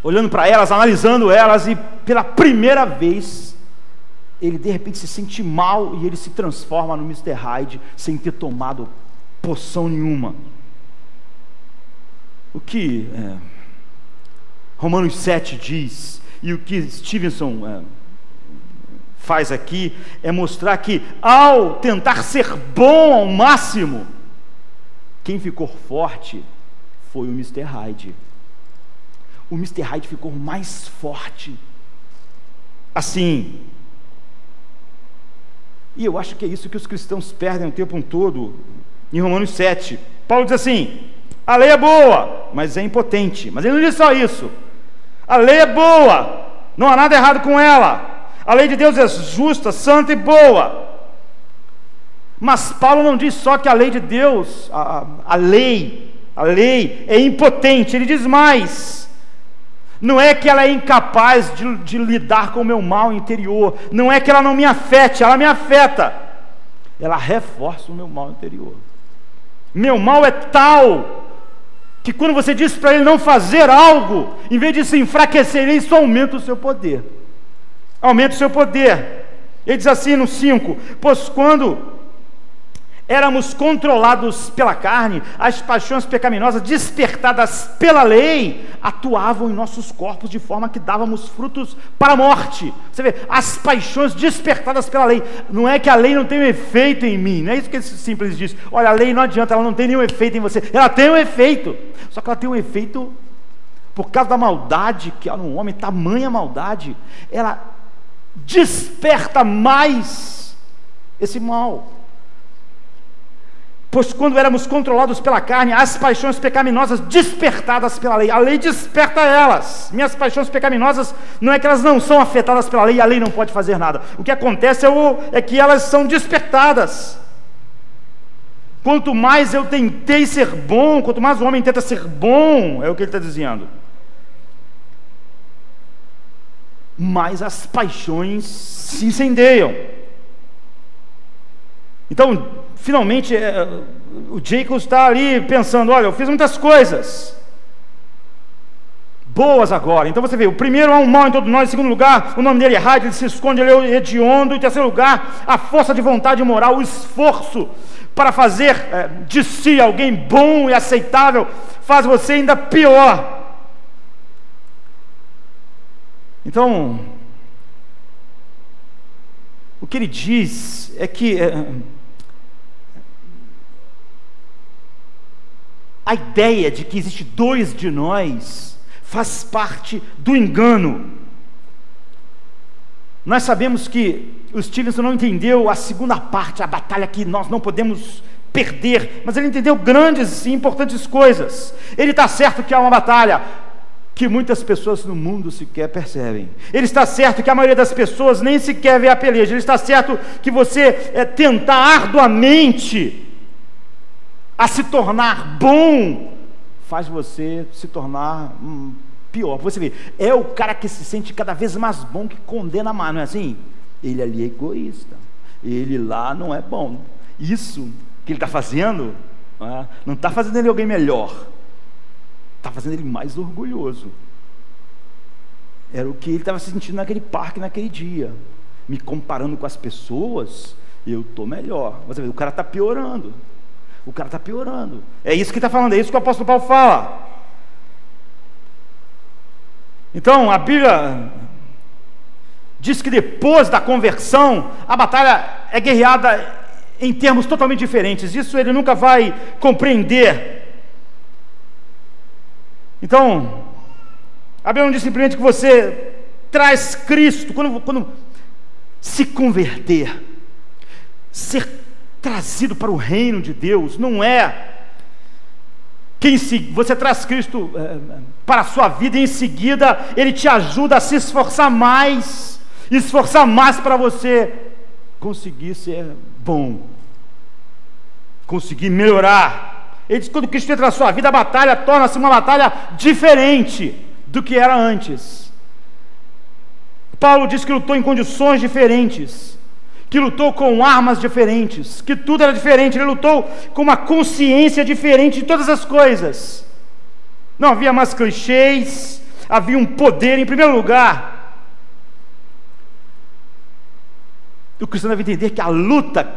olhando para elas, analisando elas, e pela primeira vez, ele de repente se sente mal, e ele se transforma no Mr. Hyde, sem ter tomado poção nenhuma. O que Romanos 7 diz, e o que Stevenson faz aqui, é mostrar que ao tentar ser bom ao máximo, quem ficou forte foi o Mr. Hyde. O Mr. Hyde ficou mais forte assim. E eu acho que é isso que os cristãos perdem o tempo todo. Em Romanos 7, Paulo diz assim: a lei é boa, mas é impotente. Mas ele não diz só isso. A lei é boa, não há nada errado com ela. A lei de Deus é justa, santa e boa. Mas Paulo não diz só que a lei de Deus, a lei é impotente. Ele diz mais: não é que ela é incapaz de lidar com o meu mal interior, não é que ela não me afete, ela me afeta, ela reforça o meu mal interior. Meu mal é tal que quando você diz para ele não fazer algo, em vez de se enfraquecer, isso aumenta o seu poder. Aumenta o seu poder. Ele diz assim no 5: pois quando éramos controlados pela carne, as paixões pecaminosas despertadas pela lei atuavam em nossos corpos de forma que dávamos frutos para a morte. Você vê, as paixões despertadas pela lei. Não é que a lei não tem um efeito em mim, não é isso que esse simples diz. Olha, a lei não adianta, ela não tem nenhum efeito em você. Ela tem um efeito, só que ela tem um efeito por causa da maldade que há no homem, tamanha maldade, ela desperta mais esse mal. Pois quando éramos controlados pela carne, as paixões pecaminosas despertadas pela lei, a lei desperta elas. Minhas paixões pecaminosas, não é que elas não são afetadas pela lei, a lei não pode fazer nada. O que acontece é que elas são despertadas. Quanto mais eu tentei ser bom, quanto mais o homem tenta ser bom, é o que ele está dizendo, mais as paixões se incendeiam. Então, finalmente, o Jacob está ali pensando: olha, eu fiz muitas coisas boas agora. Então você vê, o primeiro, há um mal em todos nós. Em segundo lugar, o nome dele é Hyde, ele se esconde, ele é hediondo. Em terceiro lugar, a força de vontade moral, o esforço para fazer de si alguém bom e aceitável, faz você ainda pior. Então, o que ele diz é que a ideia de que existe dois de nós faz parte do engano. Nós sabemos que o Stevenson não entendeu a segunda parte, a batalha que nós não podemos perder, mas ele entendeu grandes e importantes coisas. Ele está certo que há uma batalha que muitas pessoas no mundo sequer percebem. Ele está certo que a maioria das pessoas nem sequer vê a peleja. Ele está certo que você tentar arduamente a se tornar bom faz você se tornar pior. Você vê, é o cara que se sente cada vez mais bom que condena mais, não é assim? Ele ali é egoísta, ele lá não é bom. Isso que ele está fazendo não está fazendo ele alguém melhor, está fazendo ele mais orgulhoso. Era o que ele estava sentindo naquele parque, naquele dia. Me comparando com as pessoas, eu estou melhor. Você vê, o cara está piorando. O cara está piorando. É isso que está falando, é isso que o apóstolo Paulo fala. Então, a Bíblia diz que depois da conversão, a batalha é guerreada em termos totalmente diferentes. Isso ele nunca vai compreender. Então, a Bíblia não diz simplesmente que você traz Cristo, quando se converter, ser trazido para o reino de Deus, não é você traz Cristo para a sua vida e em seguida Ele te ajuda a se esforçar mais para você conseguir ser bom, conseguir melhorar. Ele diz que quando Cristo entra na sua vida, a batalha torna-se uma batalha diferente do que era antes. Paulo diz que lutou em condições diferentes, que lutou com armas diferentes, que tudo era diferente. Ele lutou com uma consciência diferente de todas as coisas. Não havia mais clichês, havia um poder. Em primeiro lugar, o cristão deve entender que a luta,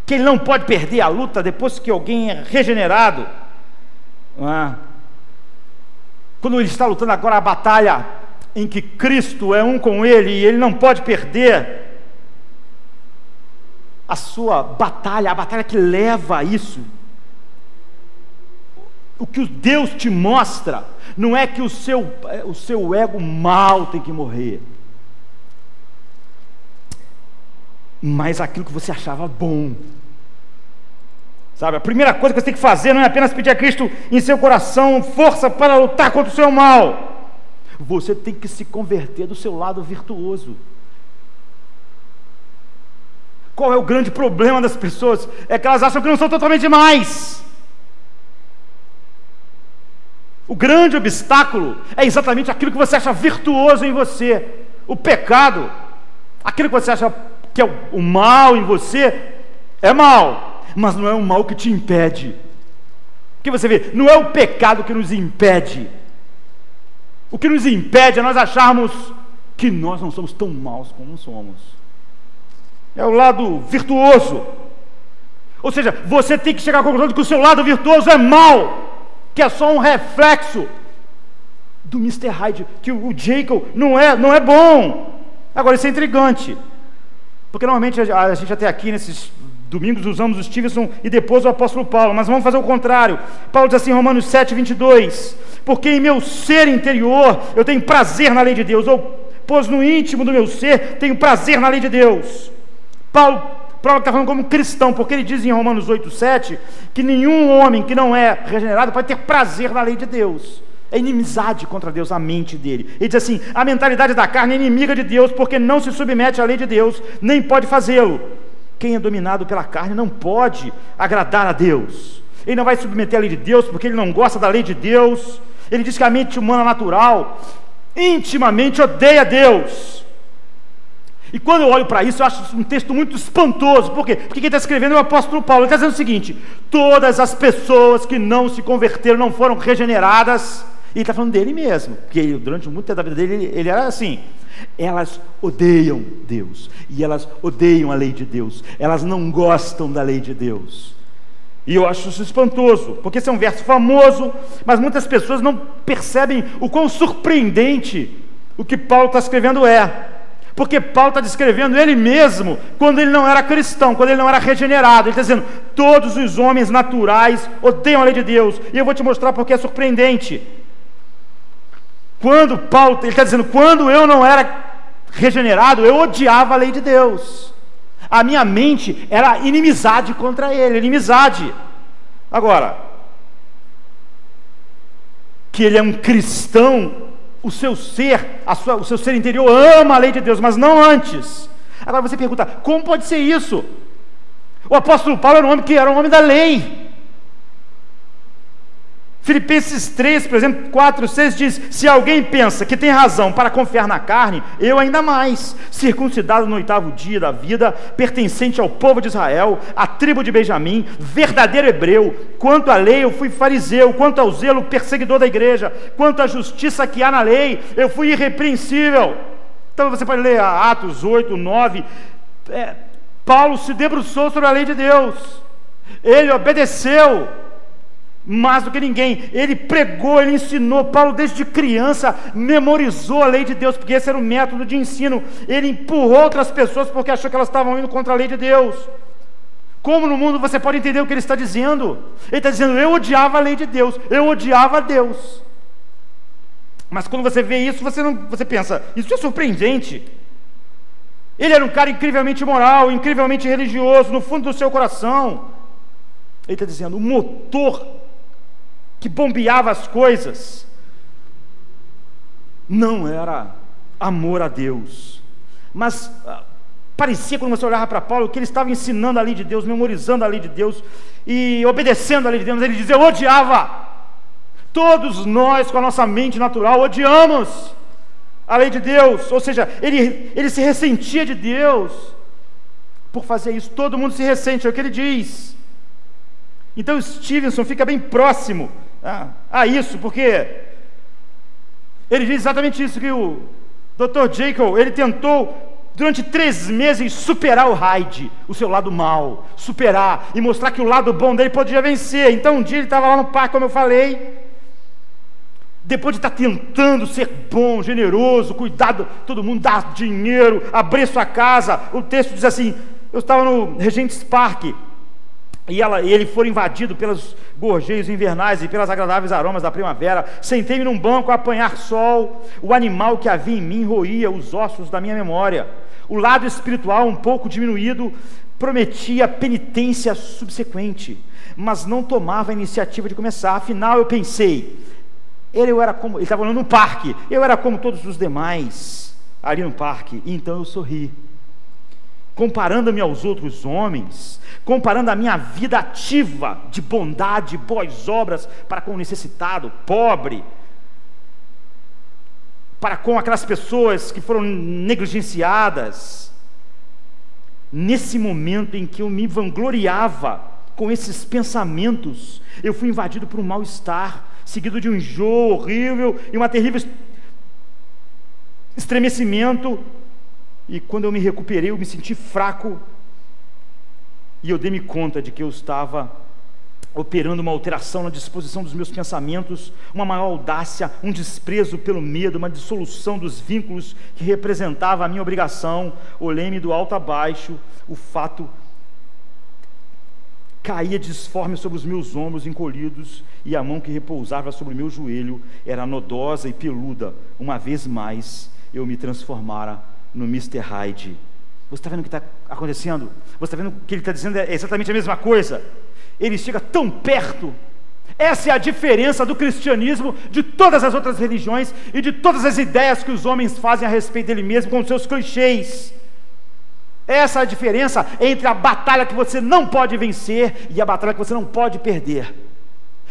que ele não pode perder a luta depois que alguém é regenerado. Quando ele está lutando agora a batalha em que Cristo é um com ele, e ele não pode perder a sua batalha, a batalha que leva a isso. O que Deus te mostra não é que o seu ego mal tem que morrer, mas aquilo que você achava bom. Sabe, a primeira coisa que você tem que fazer não é apenas pedir a Cristo em seu coração força para lutar contra o seu mal. Você tem que se converter do seu lado virtuoso. Qual é o grande problema das pessoas? É que elas acham que não são totalmente mais. O grande obstáculo é exatamente aquilo que você acha virtuoso em você. O pecado, aquilo que você acha que é o mal em você, é mal, mas não é um mal que te impede. Porque você vê, não é o pecado que nos impede. O que nos impede é nós acharmos que nós não somos tão maus como somos. É o lado virtuoso. Ou seja, você tem que chegar à conclusão de que o seu lado virtuoso é mal, que é só um reflexo do Mr. Hyde, que o Jekyll não é bom. Agora, isso é intrigante, porque normalmente a gente até aqui nesses domingos usamos o Stevenson e depois o apóstolo Paulo, mas vamos fazer o contrário. Paulo diz assim em Romanos 7:22, porque em meu ser interior eu tenho prazer na lei de Deus, ou pois no íntimo do meu ser tenho prazer na lei de Deus. Paulo está falando como cristão, porque ele diz em Romanos 8:7 que nenhum homem que não é regenerado pode ter prazer na lei de Deus. É inimizade contra Deus a mente dele. Ele diz assim: a mentalidade da carne é inimiga de Deus, porque não se submete à lei de Deus, nem pode fazê-lo. Quem é dominado pela carne não pode agradar a Deus. Ele não vai submeter à lei de Deus porque ele não gosta da lei de Deus. Ele diz que a mente humana natural intimamente odeia Deus. E quando eu olho para isso, eu acho um texto muito espantoso. Por quê? Porque quem está escrevendo é o apóstolo Paulo. Ele está dizendo o seguinte: todas as pessoas que não se converteram, não foram regeneradas, e ele está falando dele mesmo, porque durante muito tempo da vida dele, ele era assim, elas odeiam Deus, e elas odeiam a lei de Deus, elas não gostam da lei de Deus. E eu acho isso espantoso, porque esse é um verso famoso, mas muitas pessoas não percebem o quão surpreendente o que Paulo está escrevendo é. Porque Paulo está descrevendo ele mesmo quando ele não era cristão, quando ele não era regenerado. Ele está dizendo: todos os homens naturais odeiam a lei de Deus. E eu vou te mostrar porque é surpreendente. Quando Paulo, ele está dizendo, quando eu não era regenerado, eu odiava a lei de Deus. A minha mente era inimizade contra ele, inimizade. Agora, que ele é um cristão, o seu ser, o seu ser interior ama a lei de Deus, mas não antes. Agora você pergunta: como pode ser isso? O apóstolo Paulo era um homem da lei. Filipenses 3, por exemplo, 4, 6 diz: se alguém pensa que tem razão para confiar na carne, eu ainda mais, circuncidado no 8º dia da vida, pertencente ao povo de Israel, à tribo de Benjamim, verdadeiro hebreu, quanto à lei eu fui fariseu, quanto ao zelo perseguidor da igreja, quanto à justiça que há na lei, eu fui irrepreensível. Então você pode ler Atos 8, 9, Paulo se debruçou sobre a lei de Deus, ele obedeceu mais do que ninguém, ele pregou, ele ensinou. Paulo desde criança memorizou a lei de Deus, porque esse era o método de ensino. Ele empurrou outras pessoas porque achou que elas estavam indo contra a lei de Deus. Como no mundo você pode entender o que ele está dizendo? Ele está dizendo: eu odiava a lei de Deus, eu odiava a Deus. Mas quando você vê isso, você pensa, isso é surpreendente. Ele era um cara incrivelmente moral, incrivelmente religioso, no fundo do seu coração. Ele está dizendo, o motor que bombeava as coisas não era amor a Deus, mas parecia, quando você olhava para Paulo, que ele estava ensinando a lei de Deus, memorizando a lei de Deus e obedecendo a lei de Deus. Ele dizia, eu odiava. Todos nós, com a nossa mente natural, odiamos a lei de Deus. Ou seja, ele se ressentia de Deus por fazer isso. Todo mundo se ressente, é o que ele diz. Então Stevenson fica bem próximo a isso, porque ele diz exatamente isso, que o Dr. Jekyll, ele tentou durante 3 meses superar o Hyde, o seu lado mal, superar e mostrar que o lado bom dele podia vencer. Então um dia ele estava lá no parque, como eu falei, depois de estar tentando ser bom, generoso, cuidado, todo mundo dar dinheiro, abrir sua casa. O texto diz assim, eu estava no Regent's Park e ele foi invadido pelos gorjeios invernais e pelas agradáveis aromas da primavera. Sentei-me num banco a apanhar sol. O animal que havia em mim roía os ossos da minha memória. O lado espiritual, um pouco diminuído, prometia penitência subsequente, mas não tomava a iniciativa de começar. Afinal, eu pensei, ele estava falando no parque, eu era como todos os demais ali no parque, e então eu sorri, comparando-me aos outros homens, comparando a minha vida ativa de bondade, boas obras para com o necessitado, pobre, para com aquelas pessoas que foram negligenciadas. Nesse momento em que eu me vangloriava com esses pensamentos, eu fui invadido por um mal-estar, seguido de um enjoo horrível e uma terrível estremecimento. E quando eu me recuperei, eu me senti fraco e eu dei-me conta de que eu estava operando uma alteração na disposição dos meus pensamentos, uma maior audácia, um desprezo pelo medo, uma dissolução dos vínculos que representava a minha obrigação. Olhei-me do alto a baixo, o fato caía disforme sobre os meus ombros encolhidos, e a mão que repousava sobre o meu joelho era nodosa e peluda. Uma vez mais eu me transformara no Mr. Hyde. Você está vendo o que está acontecendo? Você está vendo o que ele está dizendo? É exatamente a mesma coisa. Ele chega tão perto. Essa é a diferença do cristianismo de todas as outras religiões e de todas as ideias que os homens fazem a respeito dele mesmo, com seus clichês. Essa é a diferença entre a batalha que você não pode vencer e a batalha que você não pode perder.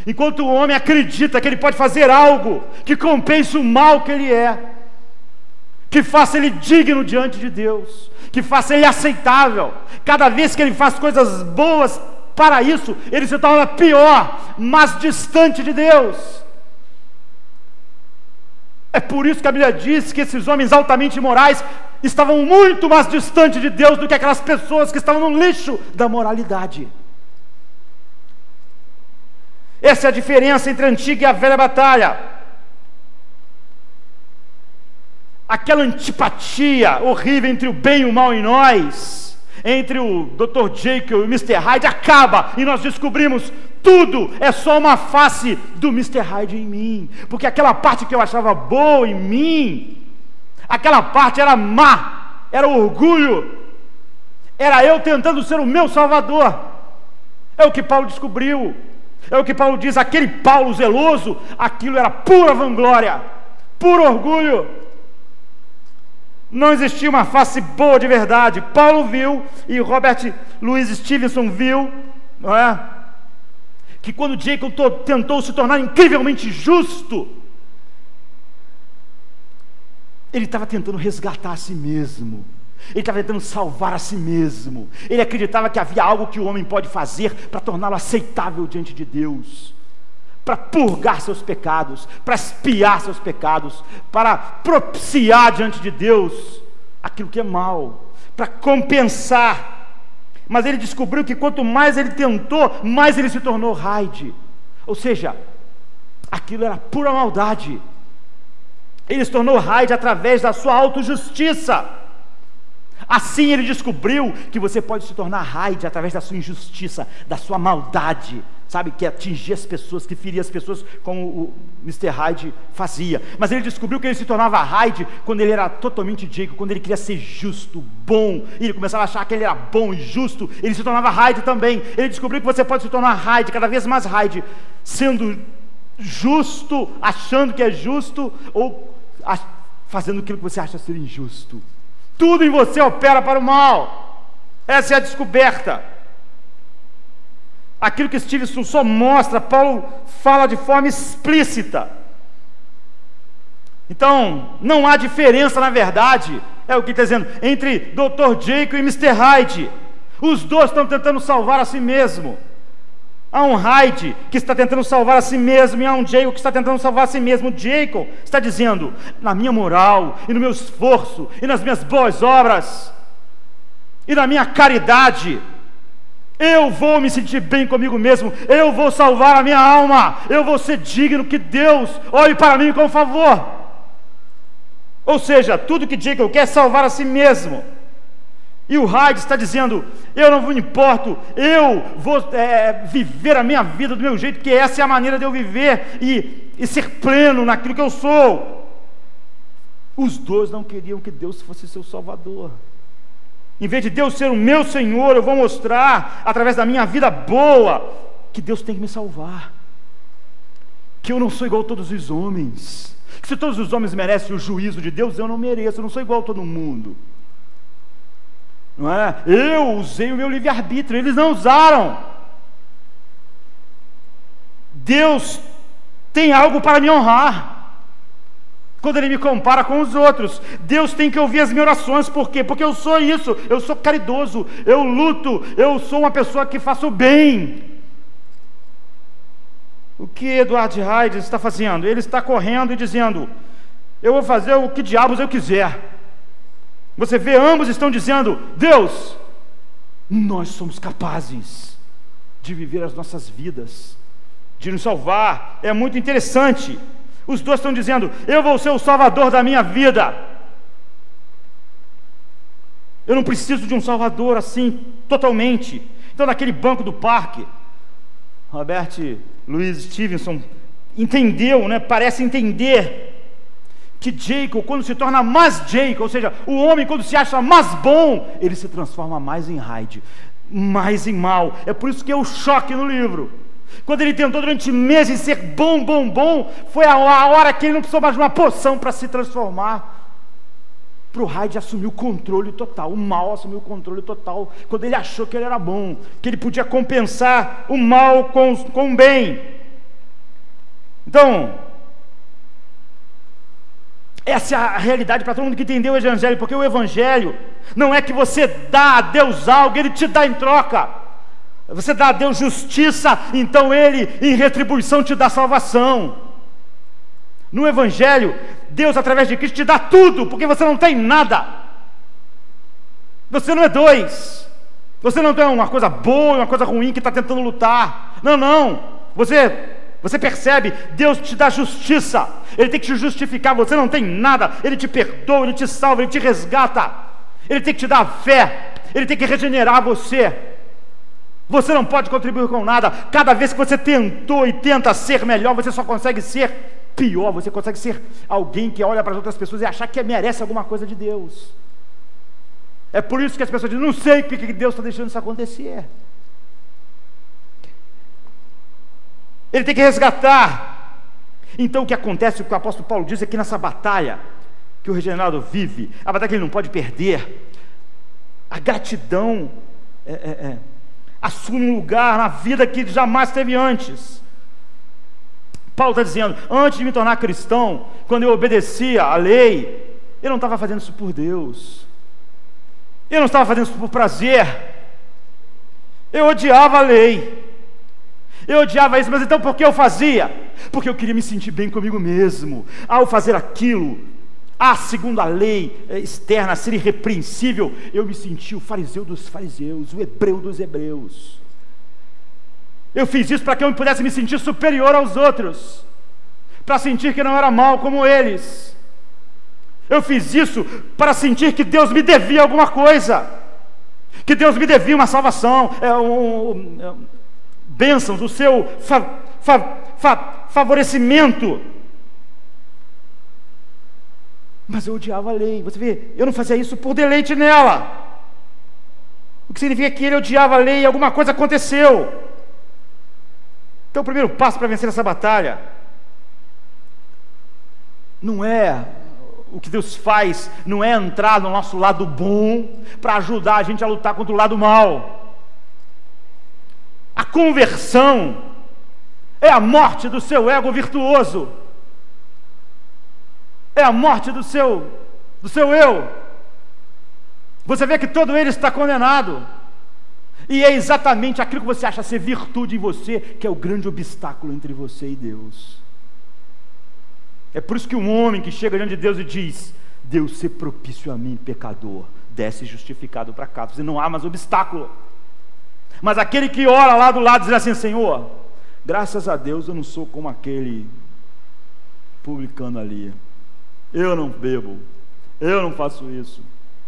Enquanto o homem acredita que ele pode fazer algo que compense o mal que ele é, que faça ele digno diante de Deus, que faça ele aceitável, cada vez que ele faz coisas boas, para isso ele se torna pior, mas distante de Deus. É por isso que a Bíblia diz que esses homens altamente imorais estavam muito mais distantes de Deus do que aquelas pessoas que estavam no lixo da moralidade. Essa é a diferença entre a antiga e a velha batalha. Aquela antipatia horrível entre o bem e o mal em nós, entre o Dr. Jekyll e o Mr. Hyde, acaba, e nós descobrimos tudo é só uma face do Mr. Hyde em mim, porque aquela parte que eu achava boa em mim, aquela parte era má, era orgulho, era eu tentando ser o meu salvador. É o que Paulo descobriu, é o que Paulo diz, aquele Paulo zeloso, aquilo era pura vanglória, puro orgulho. Não existia uma face boa de verdade. Paulo viu, e Robert Louis Stevenson viu, não é? Que quando Jacob tentou se tornar incrivelmente justo, ele estava tentando resgatar a si mesmo, ele estava tentando salvar a si mesmo. Ele acreditava que havia algo que o homem pode fazer para torná-lo aceitável diante de Deus, para purgar seus pecados, para expiar seus pecados, para propiciar diante de Deus aquilo que é mal, para compensar. Mas ele descobriu que quanto mais ele tentou, mais ele se tornou Hyde. Ou seja, aquilo era pura maldade. Ele se tornou Hyde através da sua autojustiça, Assim ele descobriu que você pode se tornar Hyde através da sua injustiça, da sua maldade, sabe, que atingia as pessoas, que feria as pessoas, como o Mr. Hyde fazia. Mas ele descobriu que ele se tornava Hyde quando ele era totalmente Jacob, quando ele queria ser justo, bom, e ele começava a achar que ele era bom e justo, ele se tornava Hyde também. Ele descobriu que você pode se tornar Hyde, cada vez mais Hyde, sendo justo, achando que é justo, ou fazendo aquilo que você acha ser injusto. Tudo em você opera para o mal. Essa é a descoberta. Aquilo que Stevenson só mostra, Paulo fala de forma explícita. Então, não há diferença, na verdade, é o que está dizendo, entre Dr. Jekyll e Mr. Hyde. Os dois estão tentando salvar a si mesmo. Há um Hyde que está tentando salvar a si mesmo, e há um Jekyll que está tentando salvar a si mesmo. O Jekyll está dizendo, na minha moral, e no meu esforço, e nas minhas boas obras, e na minha caridade, eu vou me sentir bem comigo mesmo, eu vou salvar a minha alma, eu vou ser digno que Deus olhe para mim com favor. Ou seja, tudo que Jekyll quer é salvar a si mesmo. E o Hyde está dizendo, eu não me importo, eu vou viver a minha vida do meu jeito, porque essa é a maneira de eu viver e ser pleno naquilo que eu sou. Os dois não queriam que Deus fosse seu Salvador. Em vez de Deus ser o meu Senhor, eu vou mostrar, através da minha vida boa, que Deus tem que me salvar, que eu não sou igual a todos os homens, que se todos os homens merecem o juízo de Deus, eu não mereço, eu não sou igual a todo mundo. Não é? Eu usei o meu livre-arbítrio, eles não usaram. Deus tem algo para me honrar. Quando Ele me compara com os outros, Deus tem que ouvir as minhas orações. Por quê? Porque eu sou isso, eu sou caridoso, eu luto, eu sou uma pessoa que faço o bem. O que Edward Hyde está fazendo? Ele está correndo e dizendo, eu vou fazer o que diabos eu quiser. Você vê, ambos estão dizendo, Deus, nós somos capazes de viver as nossas vidas, de nos salvar. É muito interessante. Os dois estão dizendo, eu vou ser o salvador da minha vida. Eu não preciso de um salvador assim, totalmente. Então, naquele banco do parque, Robert Louis Stevenson entendeu, parece entender, que Jacob, quando se torna mais Jacob, ou seja, o homem quando se acha mais bom, ele se transforma mais em Hyde, mais em mal. É por isso que é o choque no livro. Quando ele tentou durante meses ser bom, foi a hora que ele não precisou mais de uma poção para se transformar, para o Hyde assumir o controle total, o mal assumiu o controle total, quando ele achou que ele era bom, que ele podia compensar o mal com o bem. Então, essa é a realidade para todo mundo que entendeu o Evangelho, porque o Evangelho não é que você dá a Deus algo, Ele te dá em troca. Você dá a Deus justiça, então Ele, em retribuição, te dá salvação. No Evangelho, Deus, através de Cristo, te dá tudo, porque você não tem nada. Você não é dois. Você não tem uma coisa boa e uma coisa ruim que está tentando lutar. Não. Você percebe, Deus te dá justiça, Ele tem que te justificar, você não tem nada, Ele te perdoa, Ele te salva, Ele te resgata, Ele tem que te dar fé, Ele tem que regenerar você. Você não pode contribuir com nada. Cada vez que você tentou e tenta ser melhor, você só consegue ser pior, você consegue ser alguém que olha para as outras pessoas e achar que merece alguma coisa de Deus. É por isso que as pessoas dizem, não sei porque que Deus está deixando isso acontecer. Ele tem que resgatar. Então o que acontece, o que o apóstolo Paulo diz aqui nessa batalha que o regenerado vive, a batalha que ele não pode perder, a gratidão assume um lugar na vida que jamais teve antes. Paulo está dizendo, antes de me tornar cristão, quando eu obedecia à lei, eu não estava fazendo isso por Deus, eu não estava fazendo isso por prazer, eu odiava a lei, eu odiava isso, mas então por que eu fazia? Porque eu queria me sentir bem comigo mesmo. Ao fazer aquilo, segundo a lei externa, ser irrepreensível, eu me senti o fariseu dos fariseus, o hebreu dos hebreus. Eu fiz isso para que eu pudesse me sentir superior aos outros, para sentir que não era mal como eles. Eu fiz isso para sentir que Deus me devia alguma coisa, que Deus me devia uma salvação, bênçãos, o seu favorecimento. Mas eu odiava a lei. Você vê, eu não fazia isso por deleite nela. O que significa que ele odiava a lei e alguma coisa aconteceu. Então o primeiro passo para vencer essa batalha não é o que Deus faz, não é entrar no nosso lado bom para ajudar a gente a lutar contra o lado mal. A conversão é a morte do seu ego virtuoso, é a morte do seu eu. Você vê que todo ele está condenado, e é exatamente aquilo que você acha ser virtude em você que é o grande obstáculo entre você e Deus. É por isso que um homem que chega diante de Deus e diz: Deus, ser propício a mim, pecador, desce justificado para cá. Você não há mais obstáculo. Mas aquele que ora lá do lado diz assim: Senhor, graças a Deus eu não sou como aquele publicano ali. Eu não bebo, eu não faço isso,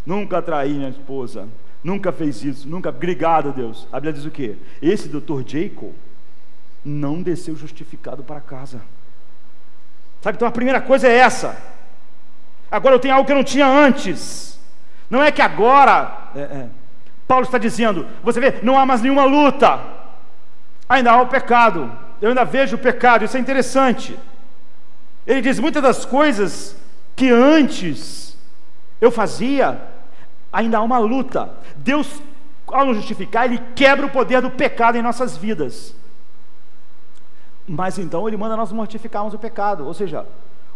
nunca traí minha esposa, nunca fez isso, nunca. Obrigado, Deus. A Bíblia diz o quê? Esse Dr. Jacob não desceu justificado para casa. Sabe, então a primeira coisa é essa. Agora eu tenho algo que eu não tinha antes. Não é que agora Paulo está dizendo, você vê, não há mais nenhuma luta, ainda há o pecado, eu ainda vejo o pecado. Isso é interessante. Ele diz, muitas das coisas que antes eu fazia, ainda há uma luta. Deus, ao nos justificar, Ele quebra o poder do pecado em nossas vidas. Mas então Ele manda nós mortificarmos o pecado. Ou seja,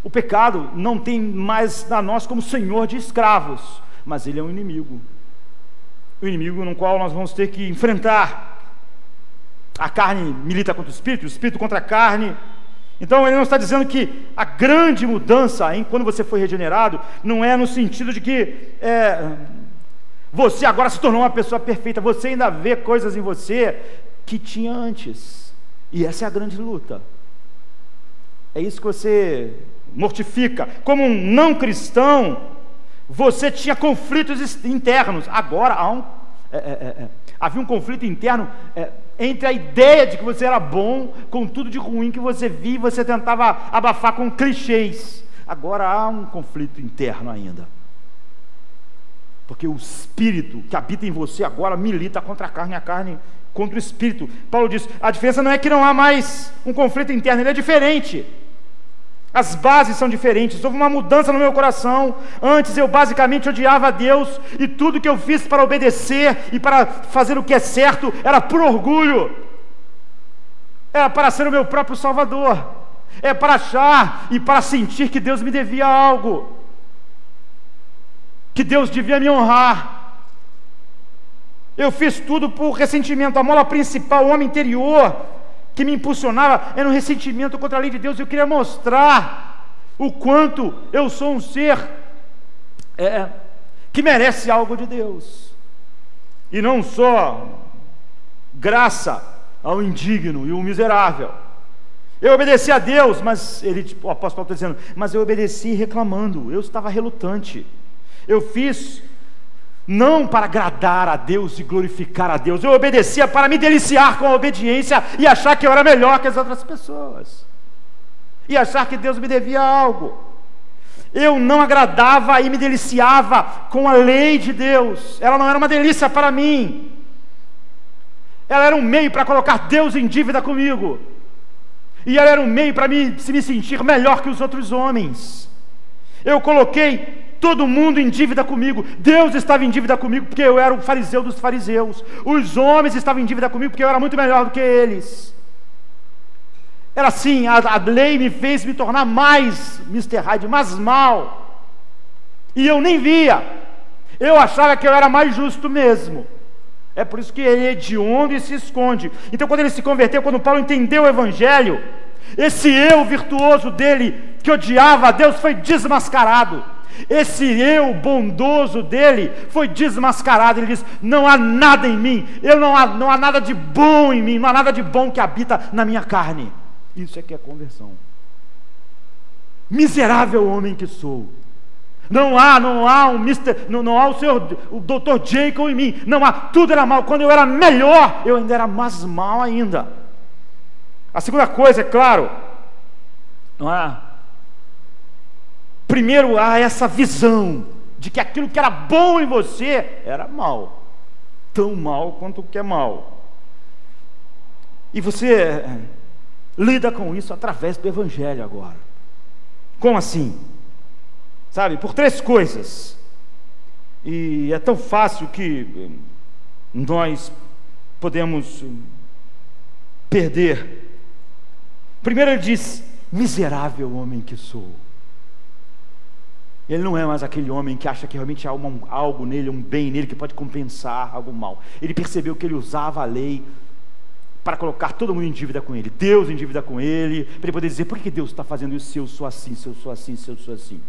o pecado não tem mais a nós como senhor de escravos, mas ele é um inimigo. O inimigo no qual nós vamos ter que enfrentar. A carne milita contra o espírito contra a carne. Então ele não está dizendo que a grande mudança quando você foi regenerado não é no sentido de que você agora se tornou uma pessoa perfeita. Você ainda vê coisas em você que tinha antes, e essa é a grande luta. É isso que você mortifica. Como um não cristão, você tinha conflitos internos. Agora havia um conflito interno entre a ideia de que você era bom, com tudo de ruim que você via, você tentava abafar com clichês. Agora há um conflito interno ainda, porque o espírito que habita em você agora milita contra a carne contra o espírito. Paulo diz, a diferença não é que não há mais um conflito interno, ele é diferente. As bases são diferentes. Houve uma mudança no meu coração. Antes eu basicamente odiava a Deus, e tudo que eu fiz para obedecer e para fazer o que é certo era por orgulho, era para ser o meu próprio salvador, é para achar e para sentir que Deus me devia algo, que Deus devia me honrar. Eu fiz tudo por ressentimento. A mola principal, o homem interior que me impulsionava, era um ressentimento contra a lei de Deus. Eu queria mostrar o quanto eu sou um ser que merece algo de Deus, e não só graça ao indigno e ao miserável. Eu obedeci a Deus, mas o apóstolo Paulo está dizendo, mas eu obedeci reclamando, eu estava relutante. Eu fiz não para agradar a Deus e glorificar a Deus, eu obedecia para me deliciar com a obediência e achar que eu era melhor que as outras pessoas, e achar que Deus me devia algo. Eu não agradava e me deliciava com a lei de Deus, ela não era uma delícia para mim, ela era um meio para colocar Deus em dívida comigo, e ela era um meio para me sentir melhor que os outros homens. Eu coloquei todo mundo em dívida comigo. Deus estava em dívida comigo porque eu era o fariseu dos fariseus. Os homens estavam em dívida comigo porque eu era muito melhor do que eles. Era assim, a lei me fez me tornar mais Mr. Hyde, mais mal. E eu nem via. Eu achava que eu era mais justo mesmo. É por isso que ele é hediondo e se esconde. Então quando ele se converteu, quando Paulo entendeu o Evangelho, esse eu virtuoso dele, que odiava a Deus, foi desmascarado. Esse eu bondoso dele foi desmascarado. Ele diz, não há nada em mim, não há nada de bom em mim, não há nada de bom que habita na minha carne. Isso é que é conversão. Miserável homem que sou, Não há não há o Dr. Jekyll em mim. Não há, tudo era mal. Quando eu era melhor, eu ainda era mais mal ainda. A segunda coisa, é claro, não é? Primeiro há essa visão de que aquilo que era bom em você era mal, tão mal quanto o que é mal. E você lida com isso através do Evangelho agora. Como assim? Sabe, por 3 coisas. E é tão fácil que nós podemos perder. Primeiro ele diz: miserável homem que sou. Ele não é mais aquele homem que acha que realmente há algo nele, um bem nele que pode compensar algo mal. Ele percebeu que ele usava a lei para colocar todo mundo em dívida com ele, Deus em dívida com ele, para ele poder dizer: por que Deus está fazendo isso se eu sou assim, se eu sou assim, se eu sou assim?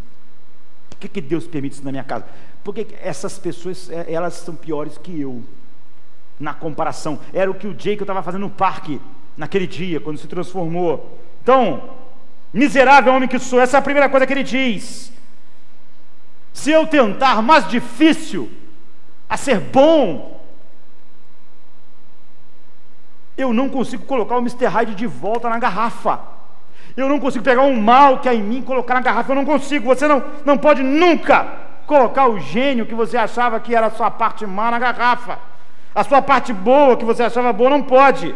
Por que Deus permite isso na minha casa? Porque essas pessoas, elas são piores que eu, na comparação. Era o que o Jake estava fazendo no parque, naquele dia, quando se transformou. Então, miserável homem que sou, essa é a primeira coisa que ele diz. Se eu tentar mais difícil a ser bom, eu não consigo colocar o Mr. Hyde de volta na garrafa. Eu não consigo pegar um mal que há em mim e colocar na garrafa. Eu não consigo. Você não pode nunca colocar o gênio que você achava que era a sua parte má na garrafa. A sua parte boa que você achava boa não pode.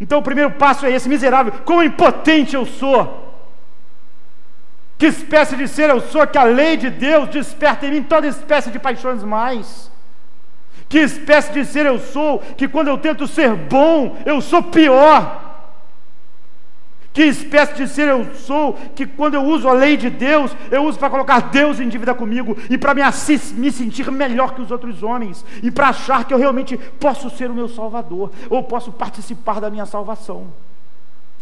Então o primeiro passo é esse: miserável, quão impotente eu sou. Que espécie de ser eu sou, que a lei de Deus desperta em mim toda espécie de paixões mais. Que espécie de ser eu sou, que quando eu tento ser bom, eu sou pior. Que espécie de ser eu sou, que quando eu uso a lei de Deus, eu uso para colocar Deus em dívida comigo, e para me sentir melhor que os outros homens, e para achar que eu realmente posso ser o meu Salvador, ou posso participar da minha salvação,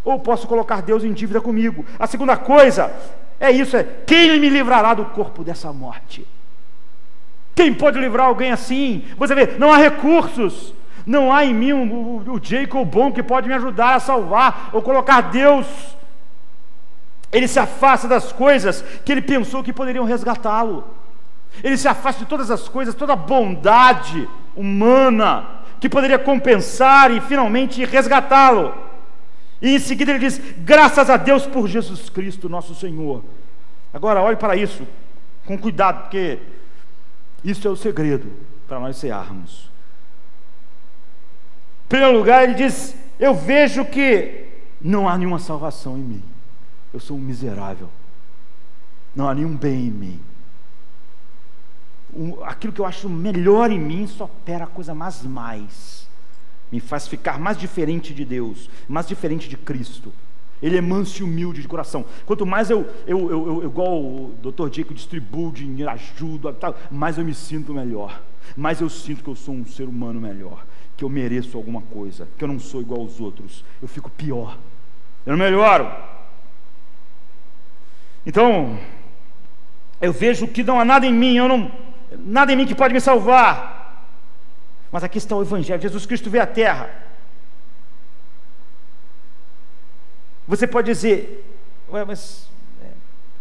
ou posso colocar Deus em dívida comigo. A segunda coisa é isso: quem me livrará do corpo dessa morte? Quem pode livrar alguém assim? Você vê, não há recursos, não há em mim o Jacob bom que pode me ajudar a salvar, ou colocar Deus. Ele se afasta das coisas que ele pensou que poderiam resgatá-lo. Ele se afasta de todas as coisas, toda a bondade humana que poderia compensar e finalmente resgatá-lo. E em seguida ele diz: graças a Deus por Jesus Cristo nosso Senhor. Agora olhe para isso com cuidado, porque isso é o segredo para nós cearmos. Em primeiro lugar ele diz: eu vejo que não há nenhuma salvação em mim, eu sou um miserável, não há nenhum bem em mim. Aquilo que eu acho melhor em mim só opera a coisa mais, me faz ficar mais diferente de Deus, mais diferente de Cristo. Ele é manso e humilde de coração. Quanto mais eu igual o Dr. Jacob, distribuo dinheiro, ajudo, mais eu me sinto melhor, mais eu sinto que eu sou um ser humano melhor, que eu mereço alguma coisa, que eu não sou igual aos outros, eu fico pior, eu não melhoro. Então eu vejo que não há nada em mim, nada em mim que pode me salvar. Mas aqui está o Evangelho. Jesus Cristo veio à terra. Você pode dizer: ué, mas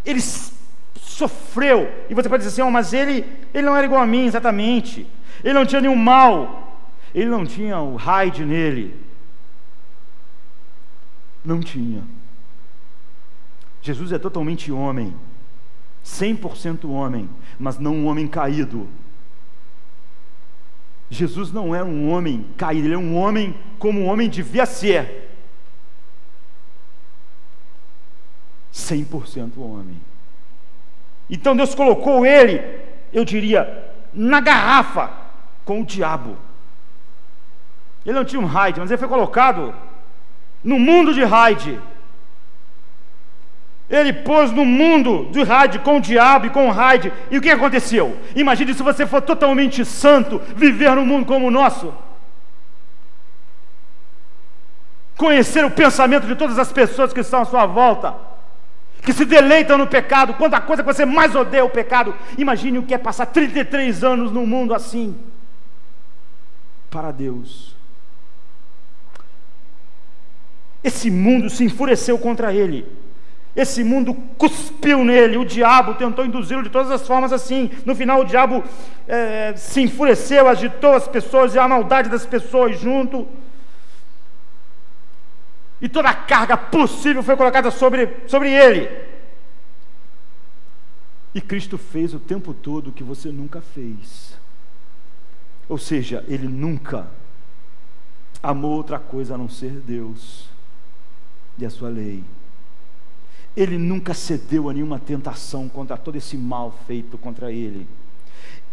ele sofreu. E você pode dizer assim: mas ele não era igual a mim exatamente. Ele não tinha nenhum mal. Ele não tinha o Hyde nele. Não tinha. Jesus é totalmente homem, 100% homem, mas não um homem caído. Jesus não é um homem caído, ele é um homem como um homem devia ser, 100% homem. Então Deus colocou ele, eu diria, na garrafa com o diabo. Ele não tinha um Hyde, mas ele foi colocado no mundo de Hyde. Ele pôs no mundo de Hyde com o diabo e com o Hyde. E o que aconteceu? Imagine se você for totalmente santo, viver num mundo como o nosso, conhecer o pensamento de todas as pessoas que estão à sua volta, que se deleitam no pecado. Quanta coisa que você mais odeia o pecado. Imagine o que é passar 33 anos num mundo assim para Deus. Esse mundo se enfureceu contra ele. Esse mundo cuspiu nele, o diabo tentou induzi-lo de todas as formas assim. No final o diabo se enfureceu, agitou as pessoas e a maldade das pessoas junto. E toda a carga possível foi colocada sobre ele. E Cristo fez o tempo todo o que você nunca fez. Ou seja, ele nunca amou outra coisa a não ser Deus e a sua lei. Ele nunca cedeu a nenhuma tentação contra todo esse mal feito contra ele.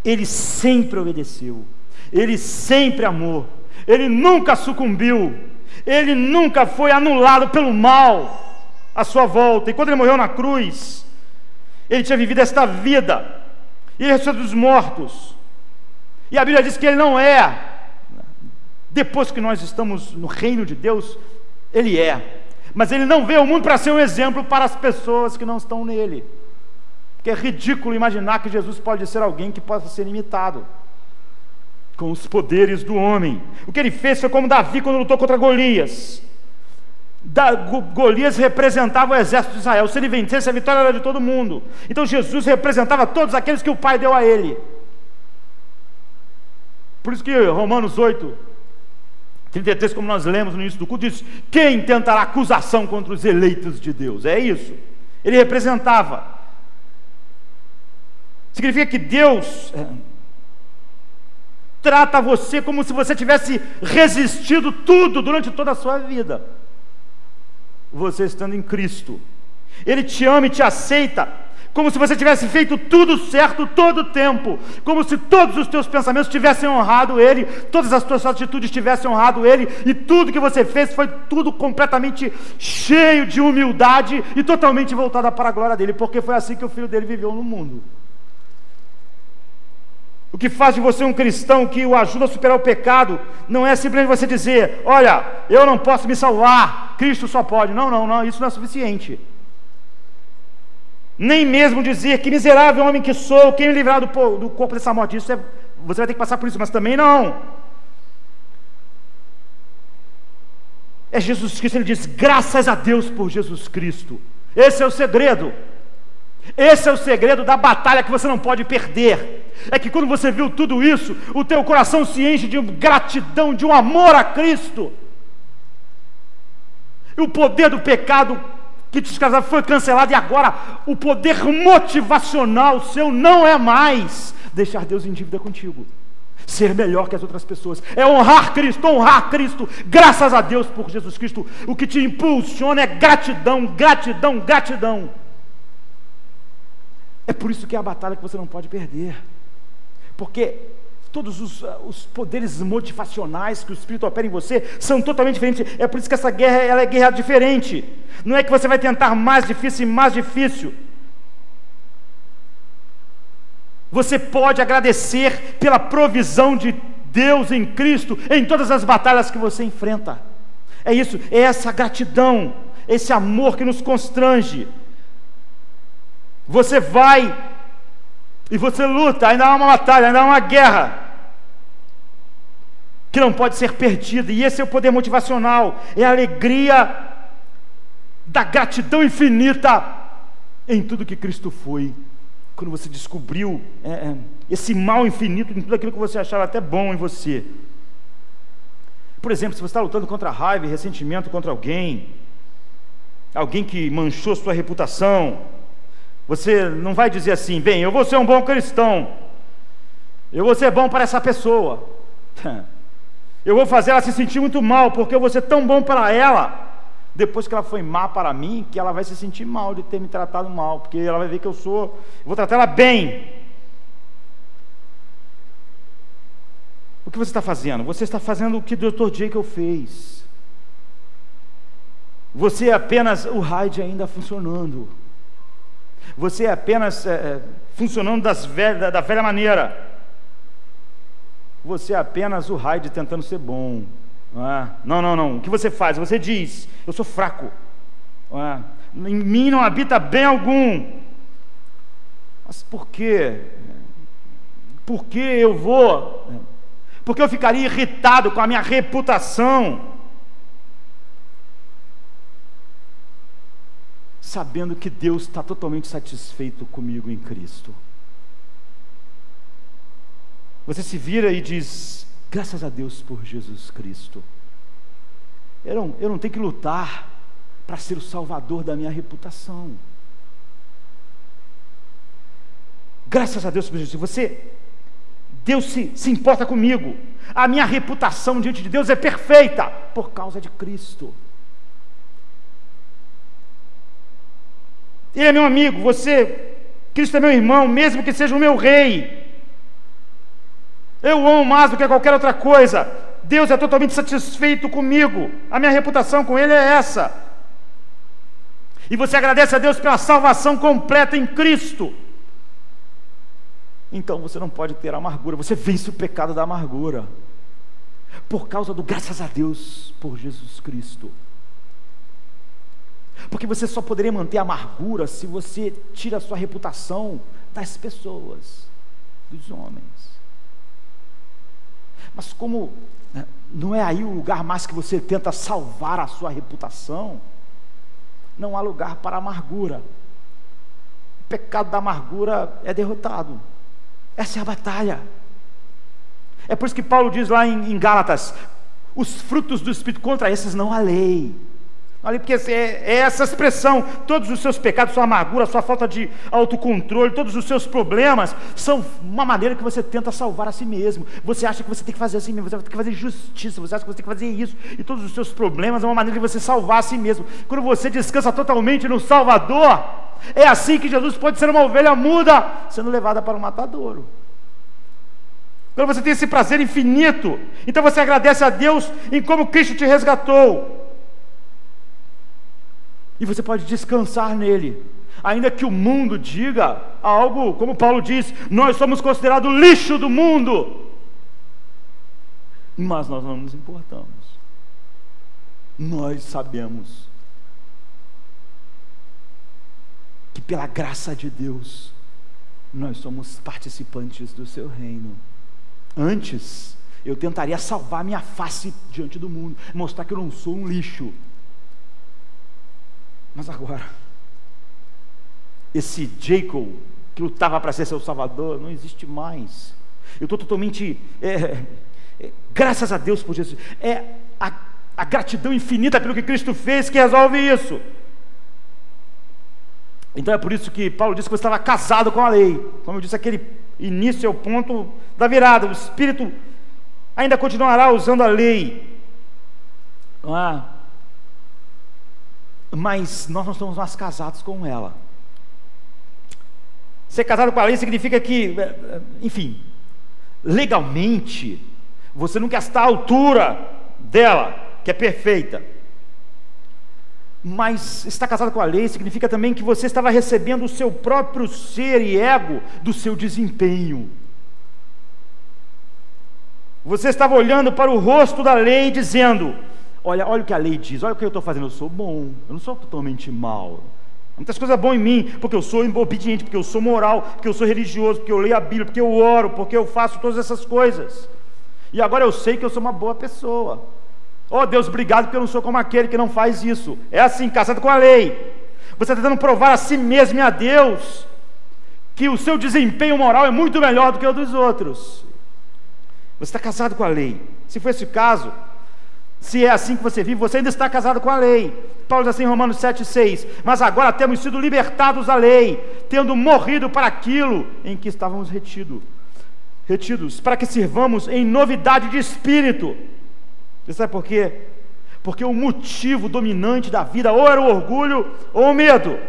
Ele sempre obedeceu. Ele sempre amou. Ele nunca sucumbiu. Ele nunca foi anulado pelo mal à sua volta. E quando ele morreu na cruz, ele tinha vivido esta vida. E ele ressuscitou dos mortos. E a Bíblia diz que ele não é. Depois que nós estamos no reino de Deus, ele é. Mas ele não veio ao mundo para ser um exemplo para as pessoas que não estão nele. Porque é ridículo imaginar que Jesus pode ser alguém que possa ser imitado com os poderes do homem. O que ele fez foi como Davi quando lutou contra Golias. Golias representava o exército de Israel. Se ele vencesse, a vitória era de todo mundo. Então Jesus representava todos aqueles que o Pai deu a ele. Por isso que Romanos 8:33, como nós lemos no início do culto, diz: quem tentará acusação contra os eleitos de Deus? É isso. Ele representava. Significa que Deus trata você como se você tivesse resistido tudo durante toda a sua vida. Você estando em Cristo, Ele te ama e te aceita como se você tivesse feito tudo certo todo o tempo, como se todos os teus pensamentos tivessem honrado Ele, todas as tuas atitudes tivessem honrado Ele, e tudo que você fez foi tudo completamente cheio de humildade e totalmente voltado para a glória dEle, porque foi assim que o Filho dEle viveu no mundo. O que faz de você um cristão que o ajuda a superar o pecado não é simplesmente você dizer: olha, eu não posso me salvar, Cristo só pode. Não, isso não é suficiente. Nem mesmo dizer: que miserável homem que sou, quem me livrar do corpo dessa morte. Isso você vai ter que passar por isso, mas também não. É Jesus Cristo. Ele diz: graças a Deus por Jesus Cristo. Esse é o segredo. Esse é o segredo da batalha que você não pode perder. É que quando você viu tudo isso, o teu coração se enche de gratidão, de um amor a Cristo. E o poder do pecado que te escravizava foi cancelado, e agora o poder motivacional seu não é mais deixar Deus em dívida contigo, ser melhor que as outras pessoas, é honrar Cristo, graças a Deus por Jesus Cristo. O que te impulsiona é gratidão, gratidão, gratidão. É por isso que é a batalha que você não pode perder, porque todos os poderes motivacionais que o Espírito opera em você são totalmente diferentes. É por isso que essa guerra, ela é guerra diferente. Não é que você vai tentar mais difícil e mais difícil. Você pode agradecer pela provisão de Deus em Cristo em todas as batalhas que você enfrenta. É isso, é essa gratidão, esse amor que nos constrange. Você vai e você luta, ainda há uma batalha, ainda há uma guerra que não pode ser perdida, e esse é o poder motivacional, é a alegria da gratidão infinita em tudo que Cristo foi. Quando você descobriu esse mal infinito em tudo aquilo que você achava até bom em você. Por exemplo, se você está lutando contra a raiva e ressentimento contra alguém que manchou sua reputação, você não vai dizer assim: bem, eu vou ser um bom cristão, eu vou ser bom para essa pessoa, eu vou fazer ela se sentir muito mal, porque eu vou ser tão bom para ela, depois que ela foi má para mim, que ela vai se sentir mal de ter me tratado mal, porque ela vai ver que eu vou tratar ela bem. O que você está fazendo? Você está fazendo o que o Dr. Jekyll fez. Você é apenas o Hyde ainda funcionando. Você é apenas funcionando da velha maneira. Você é apenas o Hyde tentando ser bom. Não. O que você faz? Você diz: eu sou fraco. Em mim não habita bem algum. Mas por quê? Porque eu ficaria irritado com a minha reputação. sabendo que Deus está totalmente satisfeito comigo em Cristo. Você se vira e diz: graças a Deus por Jesus Cristo. Eu não tenho que lutar para ser o salvador da minha reputação. Graças a Deus por Jesus. Deus se importa comigo. A minha reputação diante de Deus é perfeita por causa de Cristo. Ele é meu amigo, Cristo é meu irmão, mesmo que seja o meu rei. Eu o amo mais do que qualquer outra coisa. Deus é totalmente satisfeito comigo. A minha reputação com Ele é essa. E você agradece a Deus pela salvação completa em Cristo. Então você não pode ter amargura. Você vence o pecado da amargura por causa do graças a Deus por Jesus Cristo. Porque você só poderia manter a amargura se você tira a sua reputação das pessoas, dos homens. Mas como não é aí o lugar mais que você tenta salvar a sua reputação, não há lugar para amargura. O pecado da amargura é derrotado. Essa é a batalha. É por isso que Paulo diz lá em Gálatas: os frutos do Espírito, contra esses não há lei. Olha, porque é essa expressão: todos os seus pecados, sua amargura, sua falta de autocontrole, todos os seus problemas, são uma maneira que você tenta salvar a si mesmo. Você acha que você tem que fazer assim mesmo, você tem que fazer justiça, você acha que você tem que fazer isso, e todos os seus problemas é uma maneira de você salvar a si mesmo. Quando você descansa totalmente no Salvador, é assim que Jesus pode ser uma ovelha muda, sendo levada para um matadouro. Quando você tem esse prazer infinito, então você agradece a Deus em como Cristo te resgatou. E você pode descansar nele, ainda que o mundo diga algo, como Paulo diz: nós somos considerados lixo do mundo, mas nós não nos importamos. Nós sabemos que pela graça de Deus nós somos participantes do seu reino. Antes eu tentaria salvar minha face diante do mundo, mostrar que eu não sou um lixo. Mas agora, esse Jacob que lutava para ser seu salvador não existe mais. Eu estou totalmente graças a Deus por Jesus. É a gratidão infinita pelo que Cristo fez que resolve isso. Então é por isso que Paulo disse que você estava casado com a lei. Como eu disse, aquele início é o ponto da virada. O Espírito ainda continuará usando a lei, não é? Mas nós não estamos mais casados com ela. Ser casado com a lei significa que, enfim, legalmente, você nunca está à altura dela, que é perfeita. Mas estar casado com a lei significa também que você estava recebendo o seu próprio ser e ego do seu desempenho. Você estava olhando para o rosto da lei dizendo: olha o que a lei diz, olha o que eu estou fazendo, eu sou bom, eu não sou totalmente mal. Muitas coisas boas em mim, porque eu sou obediente, porque eu sou moral, porque eu sou religioso, porque eu leio a Bíblia, porque eu oro, porque eu faço todas essas coisas. E agora eu sei que eu sou uma boa pessoa. Oh Deus, obrigado, porque eu não sou como aquele que não faz isso. É assim, casado com a lei. Você está tentando provar a si mesmo e a Deus que o seu desempenho moral é muito melhor do que o dos outros. Você está casado com a lei. Se for esse o caso, se é assim que você vive, você ainda está casado com a lei. Paulo diz assim em Romanos 7,6: mas agora temos sido libertados da lei, tendo morrido para aquilo em que estávamos retidos, para que sirvamos em novidade de espírito. Você sabe por quê? Porque o motivo dominante da vida ou era o orgulho ou o medo.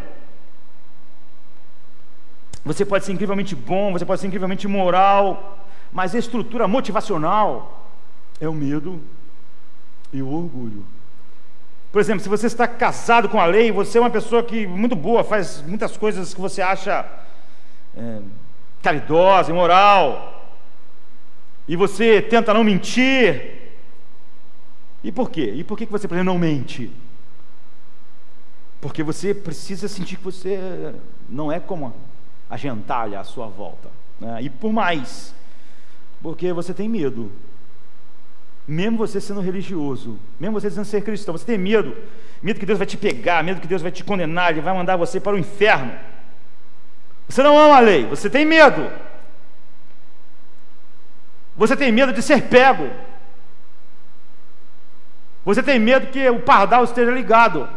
Você pode ser incrivelmente bom, você pode ser incrivelmente moral, mas a estrutura motivacional é o medo e o orgulho. Por exemplo, se você está casado com a lei, você é uma pessoa que muito boa, faz muitas coisas que você acha caridosa, imoral, e você tenta não mentir. E por quê? E por que você, por exemplo, não mente? Porque você precisa sentir que você não é como a gentalha à sua volta, né? E por mais, porque você tem medo. Mesmo você sendo religioso, mesmo você sendo ser cristão, você tem medo que Deus vai te pegar, medo que Deus vai te condenar, Ele vai mandar você para o inferno. Você não ama a lei, você tem medo. Você tem medo de ser pego. Você tem medo que o pardal esteja ligado.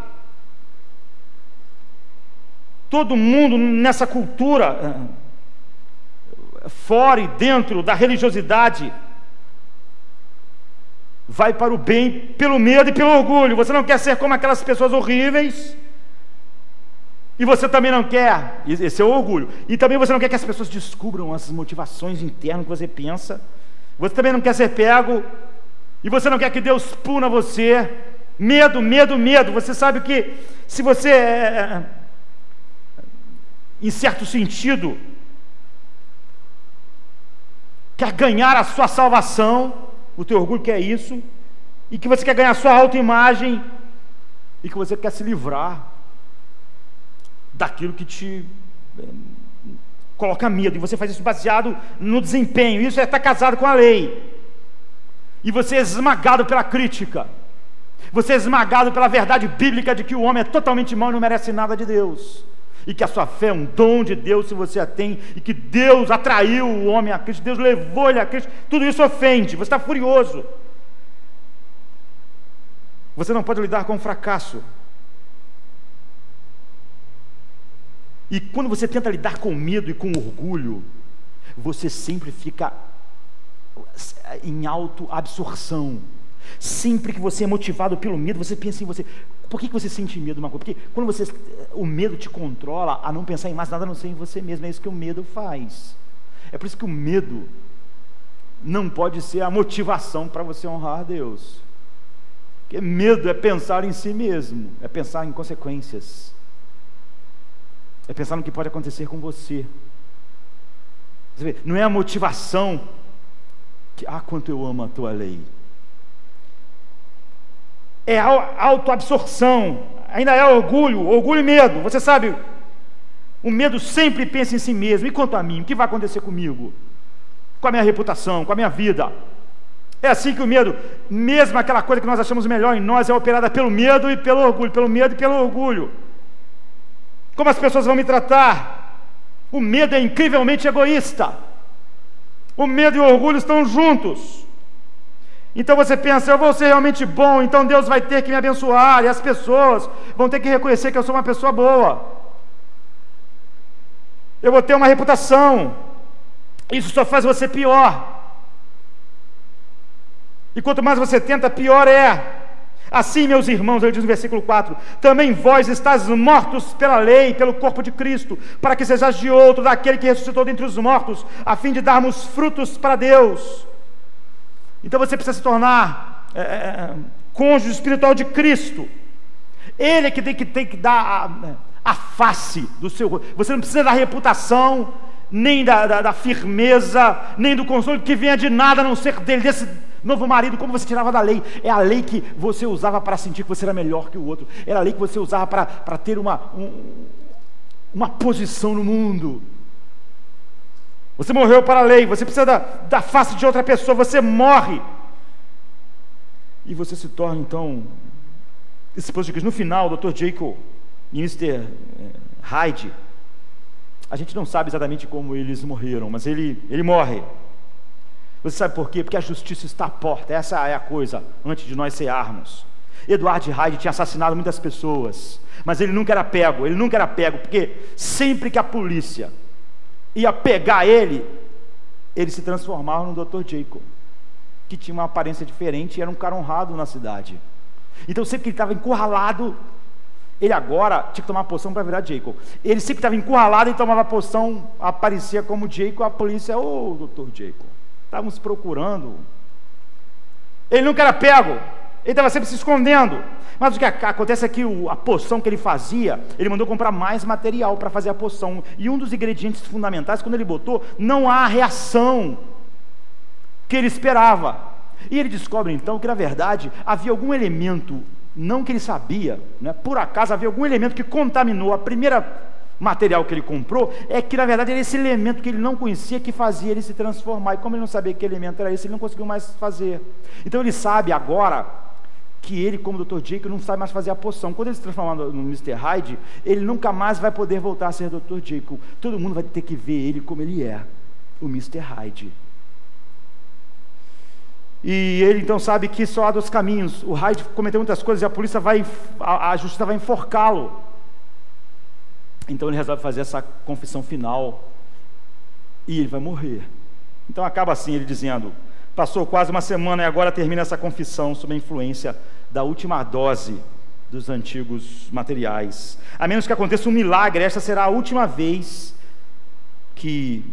Todo mundo nessa cultura, fora e dentro da religiosidade, vai para o bem pelo medo e pelo orgulho. Você não quer ser como aquelas pessoas horríveis, e você também não quer, esse é o orgulho, e também você não quer que as pessoas descubram as motivações internas que você pensa. Você também não quer ser pego, e você não quer que Deus puna você. Medo, medo, medo. Você sabe que se você, em certo sentido, quer ganhar a sua salvação, o teu orgulho quer isso, e que você quer ganhar a sua autoimagem, e que você quer se livrar daquilo que te coloca medo, e você faz isso baseado no desempenho. Isso é estar casado com a lei, e você é esmagado pela crítica, você é esmagado pela verdade bíblica de que o homem é totalmente mau e não merece nada de Deus, e que a sua fé é um dom de Deus se você a tem, e que Deus atraiu o homem a Cristo, Deus levou ele a Cristo. Tudo isso ofende, você está furioso. Você não pode lidar com o fracasso. E quando você tenta lidar com medo e com orgulho, você sempre fica em autoabsorção. Sempre que você é motivado pelo medo, você pensa em você. Por que você sente medo de uma coisa? Porque quando o medo te controla a não pensar em mais nada a não ser em você mesmo. É isso que o medo faz. É por isso que o medo não pode ser a motivação para você honrar a Deus. Porque medo é pensar em si mesmo, é pensar em consequências, é pensar no que pode acontecer com você. Você vê, não é a motivação que, quanto eu amo a tua lei. É a autoabsorção, ainda é orgulho e medo. Você sabe, o medo sempre pensa em si mesmo. E quanto a mim, o que vai acontecer comigo? Com a minha reputação, com a minha vida? É assim que o medo, mesmo aquela coisa que nós achamos melhor em nós, é operada pelo medo e pelo orgulho, pelo medo e pelo orgulho. Como as pessoas vão me tratar? O medo é incrivelmente egoísta. O medo e o orgulho estão juntos. Então você pensa, eu vou ser realmente bom, então Deus vai ter que me abençoar, e as pessoas vão ter que reconhecer que eu sou uma pessoa boa. Eu vou ter uma reputação. Isso só faz você pior. E quanto mais você tenta, pior é. Assim, meus irmãos, ele diz no versículo 4, também vós estáis mortos pela lei, pelo corpo de Cristo, para que sejais de outro, daquele que ressuscitou dentre os mortos, a fim de darmos frutos para Deus. Então você precisa se tornar cônjuge espiritual de Cristo. Ele é que tem que dar a face do seu. Você não precisa da reputação, nem da firmeza, nem do consolo que venha de nada a não ser dele, desse novo marido. Como você tirava da lei? É a lei que você usava para sentir que você era melhor que o outro. Era a lei que você usava para ter uma posição no mundo. Você morreu para a lei, você precisa da face de outra pessoa, você morre. E você se torna, então, esposo de Cristo. No final, o Dr. Jekyll e Mr. Hyde, a gente não sabe exatamente como eles morreram, mas ele morre. Você sabe por quê? Porque a justiça está à porta. Essa é a coisa, antes de nós cearmos. Edward Hyde tinha assassinado muitas pessoas, mas ele nunca era pego, porque sempre que a polícia ia pegar ele se transformava no Dr. Jekyll, que tinha uma aparência diferente e era um cara honrado na cidade. Então sempre que ele estava encurralado, ele agora tinha que tomar poção para virar Jekyll. Ele sempre estava encurralado e tomava poção, aparecia como Jekyll, a polícia, Dr. Jekyll, estávamos procurando. Ele nunca era pego, ele estava sempre se escondendo. Mas o que acontece é que a poção que ele fazia, ele mandou comprar mais material para fazer a poção, e um dos ingredientes fundamentais, quando ele botou, não há a reação que ele esperava. E ele descobre então que na verdade havia algum elemento, não que ele sabia, né? Por acaso havia algum elemento que contaminou a primeira material que ele comprou, é que na verdade era esse elemento que ele não conhecia que fazia ele se transformar, e como ele não sabia que elemento era esse, ele não conseguiu mais fazer. Então ele sabe agora que ele, como Dr. Jekyll, não sabe mais fazer a poção. Quando ele se transformar no Mr. Hyde, ele nunca mais vai poder voltar a ser Dr. Jekyll. Todo mundo vai ter que ver ele como ele é, o Mr. Hyde. E ele então sabe que só há dois caminhos. O Hyde cometeu muitas coisas e a justiça vai enforcá-lo. Então ele resolve fazer essa confissão final e ele vai morrer. Então acaba assim, ele dizendo: passou quase uma semana e agora termina essa confissão sob a influência da última dose dos antigos materiais. A menos que aconteça um milagre, esta será a última vez que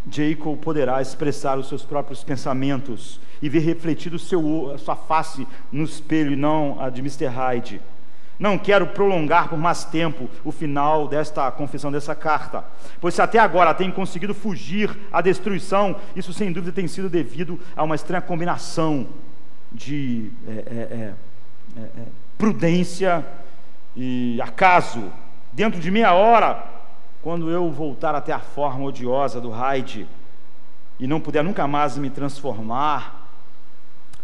Jekyll poderá expressar os seus próprios pensamentos e ver refletido a sua face no espelho e não a de Mr. Hyde. Não quero prolongar por mais tempo o final desta confissão, dessa carta, pois se até agora tem conseguido fugir à destruição, isso sem dúvida tem sido devido a uma estranha combinação de prudência e acaso. Dentro de meia hora, quando eu voltar até a forma odiosa do Hyde e não puder nunca mais me transformar,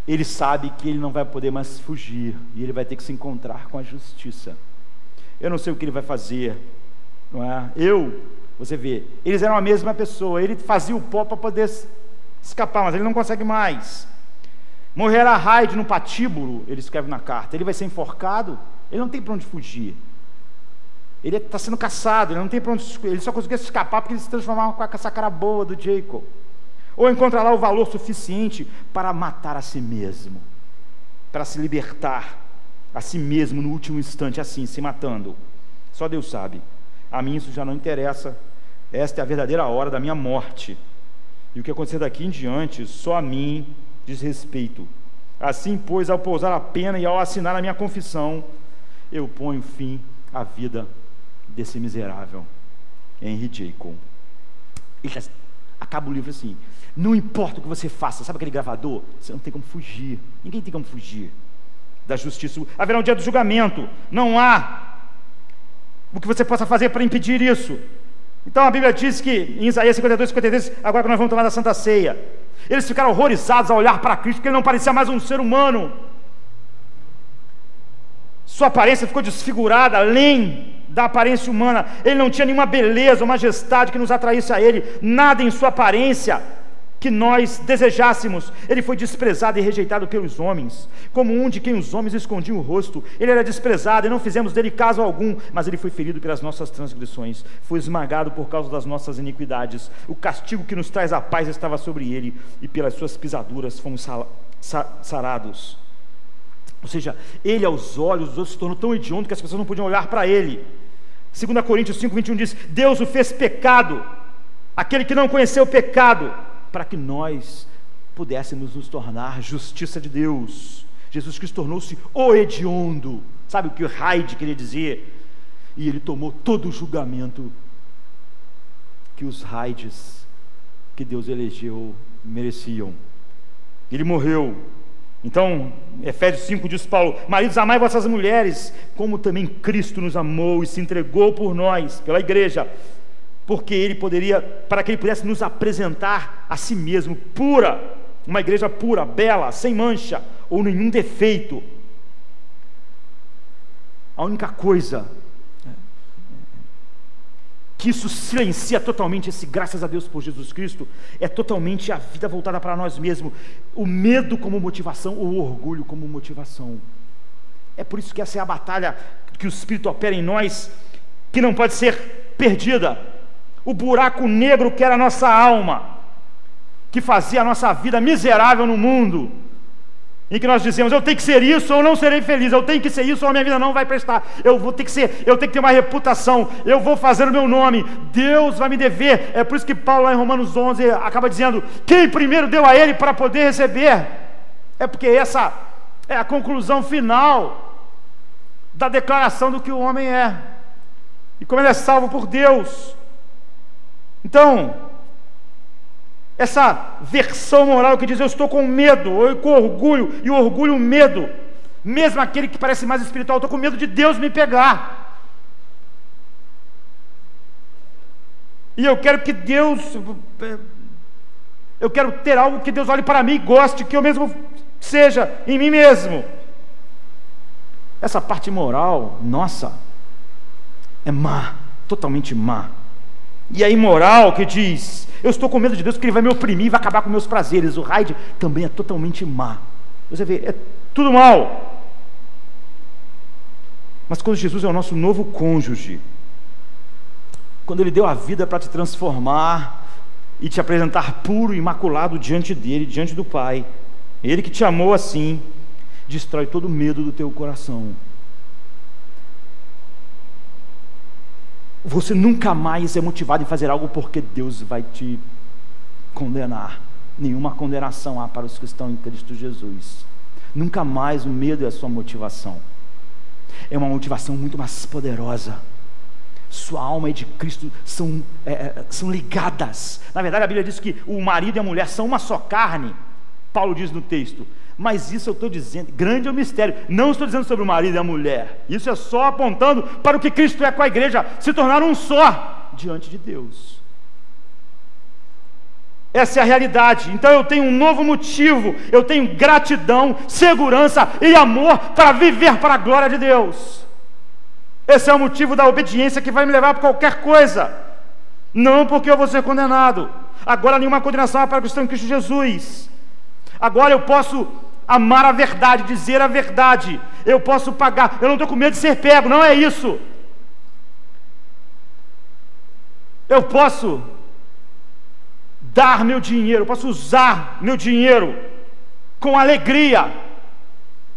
ele sabe que ele não vai poder mais fugir e ele vai ter que se encontrar com a justiça. Eu não sei o que ele vai fazer, não é? Você vê, eles eram a mesma pessoa, ele fazia o pó para poder escapar, mas ele não consegue mais. Morrerá Hyde no patíbulo, ele escreve na carta, ele vai ser enforcado, ele não tem para onde fugir. Ele está sendo caçado, ele não tem para onde, ele só conseguia escapar porque ele se transformava com essa cara boa do Jekyll. Ou encontrará o valor suficiente para matar a si mesmo, para se libertar a si mesmo no último instante, assim, se matando. Só Deus sabe. A mim isso já não interessa. Esta é a verdadeira hora da minha morte. E o que acontecer daqui em diante, só a mim diz respeito. Assim, pois, ao pousar a pena e ao assinar a minha confissão, eu ponho fim à vida desse miserável Henry Jekyll. E acaba o livro assim: não importa o que você faça, sabe aquele gravador? Você não tem como fugir, ninguém tem como fugir da justiça. Haverá um dia do julgamento, não há o que você possa fazer para impedir isso. Então a Bíblia diz que em Isaías 52, 53, agora que nós vamos tomar da Santa Ceia, eles ficaram horrorizados ao olhar para Cristo, porque ele não parecia mais um ser humano. Sua aparência ficou desfigurada, além da aparência humana. Ele não tinha nenhuma beleza ou majestade que nos atraísse a ele, nada em sua aparência que nós desejássemos. Ele foi desprezado e rejeitado pelos homens, como um de quem os homens escondiam o rosto. Ele era desprezado e não fizemos dele caso algum, mas ele foi ferido pelas nossas transgressões, foi esmagado por causa das nossas iniquidades. O castigo que nos traz a paz estava sobre ele, e pelas suas pisaduras fomos sarados. Ou seja, ele aos olhos dos outros se tornou tão hediondo que as pessoas não podiam olhar para ele. 2 Coríntios 5, 21 diz: Deus o fez pecado, aquele que não conheceu o pecado, para que nós pudéssemos nos tornar justiça de Deus. Jesus Cristo tornou-se o hediondo. Sabe o que o Hyde queria dizer? E ele tomou todo o julgamento que os Hydes que Deus elegeu mereciam. Ele morreu. Então, Efésios 5 diz Paulo: maridos, amai vossas mulheres, como também Cristo nos amou e se entregou por nós, pela igreja, para que ele pudesse nos apresentar a si mesmo pura, uma igreja pura, bela, sem mancha ou nenhum defeito. A única coisa que isso silencia totalmente, esse graças a Deus por Jesus Cristo, é totalmente a vida voltada para nós mesmos, o medo como motivação, o orgulho como motivação. É por isso que essa é a batalha que o Espírito opera em nós, que não pode ser perdida. O buraco negro que era a nossa alma, que fazia a nossa vida miserável no mundo, em que nós dizemos: eu tenho que ser isso ou não serei feliz, eu tenho que ser isso ou a minha vida não vai prestar, eu tenho que ter uma reputação, eu vou fazer o meu nome, Deus vai me dever. É por isso que Paulo lá em Romanos 11 acaba dizendo: quem primeiro deu a ele para poder receber. É porque essa é a conclusão final da declaração do que o homem é, e como ele é salvo por Deus. Então, essa versão moral que diz: eu estou com medo, ou com orgulho, e o orgulho, medo, mesmo aquele que parece mais espiritual, eu estou com medo de Deus me pegar. E eu quero que eu quero ter algo que Deus olhe para mim e goste, que eu mesmo seja em mim mesmo. Essa parte moral, nossa, é má, totalmente má. E a imoral que diz, eu estou com medo de Deus porque Ele vai me oprimir e vai acabar com meus prazeres. O Hyde também é totalmente má. Você vê, é tudo mal. Mas quando Jesus é o nosso novo cônjuge, quando Ele deu a vida para te transformar e te apresentar puro e imaculado diante dEle, diante do Pai, Ele que te amou assim, destrói todo o medo do teu coração. Você nunca mais é motivado em fazer algo porque Deus vai te condenar. Nenhuma condenação há para os que estão em Cristo Jesus. Nunca mais o medo é a sua motivação. É uma motivação muito mais poderosa. Sua alma e de Cristo são ligadas. Na verdade, a Bíblia diz que o marido e a mulher são uma só carne. Paulo diz no texto. Mas isso eu estou dizendo, grande é o mistério. Não estou dizendo sobre o marido e a mulher. Isso é só apontando para o que Cristo é com a igreja. Se tornar um só diante de Deus. Essa é a realidade. Então eu tenho um novo motivo. Eu tenho gratidão, segurança e amor para viver para a glória de Deus. Esse é o motivo da obediência que vai me levar para qualquer coisa. Não porque eu vou ser condenado. Agora nenhuma condenação para os que estão em Cristo Jesus. Agora eu posso amar a verdade, dizer a verdade. Eu posso pagar. Eu não estou com medo de ser pego, não é isso. Eu posso dar meu dinheiro, eu posso usar meu dinheiro com alegria,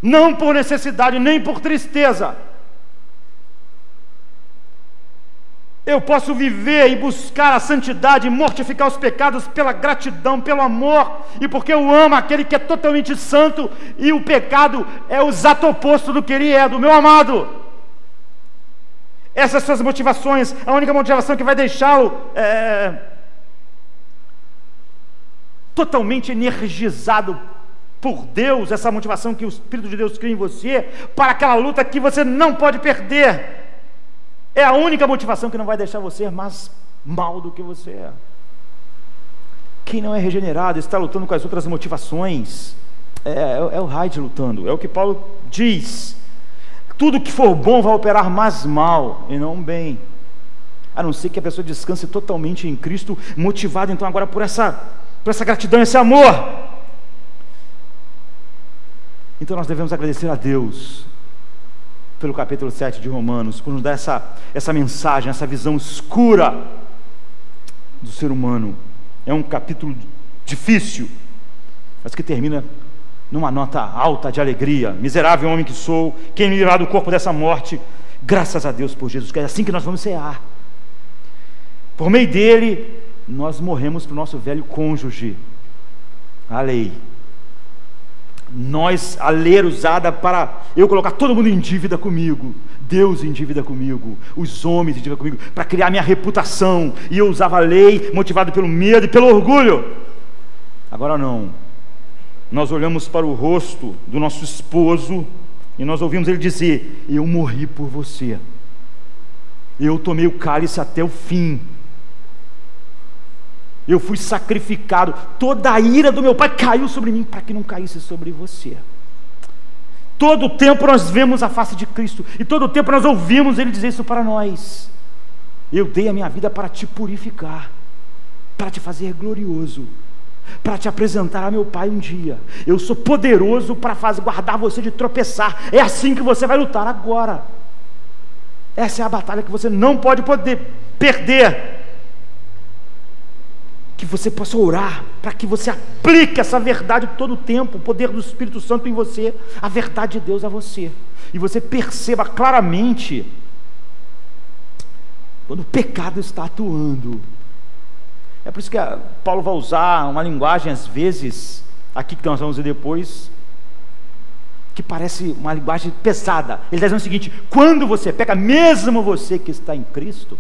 não por necessidade, nem por tristeza. Eu posso viver e buscar a santidade, mortificar os pecados pela gratidão, pelo amor, e porque eu amo aquele que é totalmente santo, e o pecado é o exato oposto do que ele é, do meu amado. Essas são as motivações, a única motivação que vai deixá-lo totalmente energizado por Deus, essa motivação que o Espírito de Deus cria em você, para aquela luta que você não pode perder. É a única motivação que não vai deixar você mais mal do que você é. Quem não é regenerado está lutando com as outras motivações. É o Hyde lutando. É o que Paulo diz. Tudo que for bom vai operar mais mal e não bem. A não ser que a pessoa descanse totalmente em Cristo, motivada então agora por essa gratidão, esse amor. Então nós devemos agradecer a Deus pelo capítulo 7 de Romanos, por nos dar essa mensagem, essa visão escura do ser humano. É um capítulo difícil, mas que termina numa nota alta de alegria. Miserável homem que sou, quem me livrará do corpo dessa morte? Graças a Deus por Jesus, que é assim que nós vamos cear. Por meio dele, nós morremos para o nosso velho cônjuge, a lei. A lei era usada para eu colocar todo mundo em dívida comigo, Deus em dívida comigo, os homens em dívida comigo, para criar minha reputação, e eu usava a lei motivado pelo medo e pelo orgulho. Agora não, nós olhamos para o rosto do nosso esposo e nós ouvimos ele dizer: eu morri por você, eu tomei o cálice até o fim, eu fui sacrificado, toda a ira do meu pai caiu sobre mim para que não caísse sobre você. Todo o tempo nós vemos a face de Cristo, e todo o tempo nós ouvimos ele dizer isso para nós: eu dei a minha vida para te purificar, para te fazer glorioso, para te apresentar a meu Pai um dia. Eu sou poderoso para guardar você de tropeçar. É assim que você vai lutar agora. Essa é a batalha que você não pode perder. Que você possa orar para que você aplique essa verdade todo o tempo, o poder do Espírito Santo em você, a verdade de Deus a você, e você perceba claramente quando o pecado está atuando. É por isso que Paulo vai usar uma linguagem às vezes, aqui que nós vamos ver depois, que parece uma linguagem pesada. Ele está dizendo o seguinte: quando você peca, mesmo você que está em Cristo,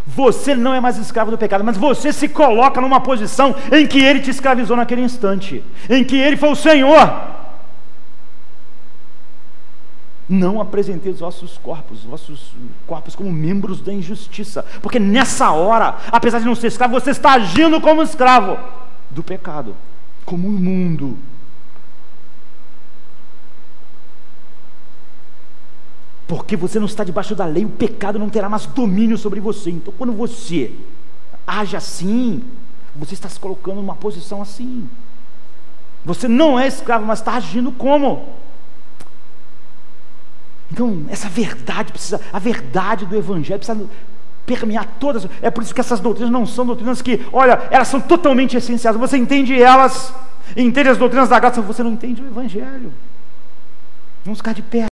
você não é mais escravo do pecado, mas você se coloca numa posição em que ele te escravizou naquele instante, em que ele foi o Senhor. Não apresentei os vossos corpos como membros da injustiça, porque nessa hora, apesar de não ser escravo, você está agindo como escravo do pecado, como imundo. Porque você não está debaixo da lei, o pecado não terá mais domínio sobre você. Então, quando você age assim, você está se colocando numa posição assim. Você não é escravo, mas está agindo como? Então, essa verdade a verdade do Evangelho precisa permear todas. É por isso que essas doutrinas não são doutrinas que, olha, elas são totalmente essenciais. Você entende elas, entende as doutrinas da graça, você não entende o Evangelho. Vamos ficar de pé.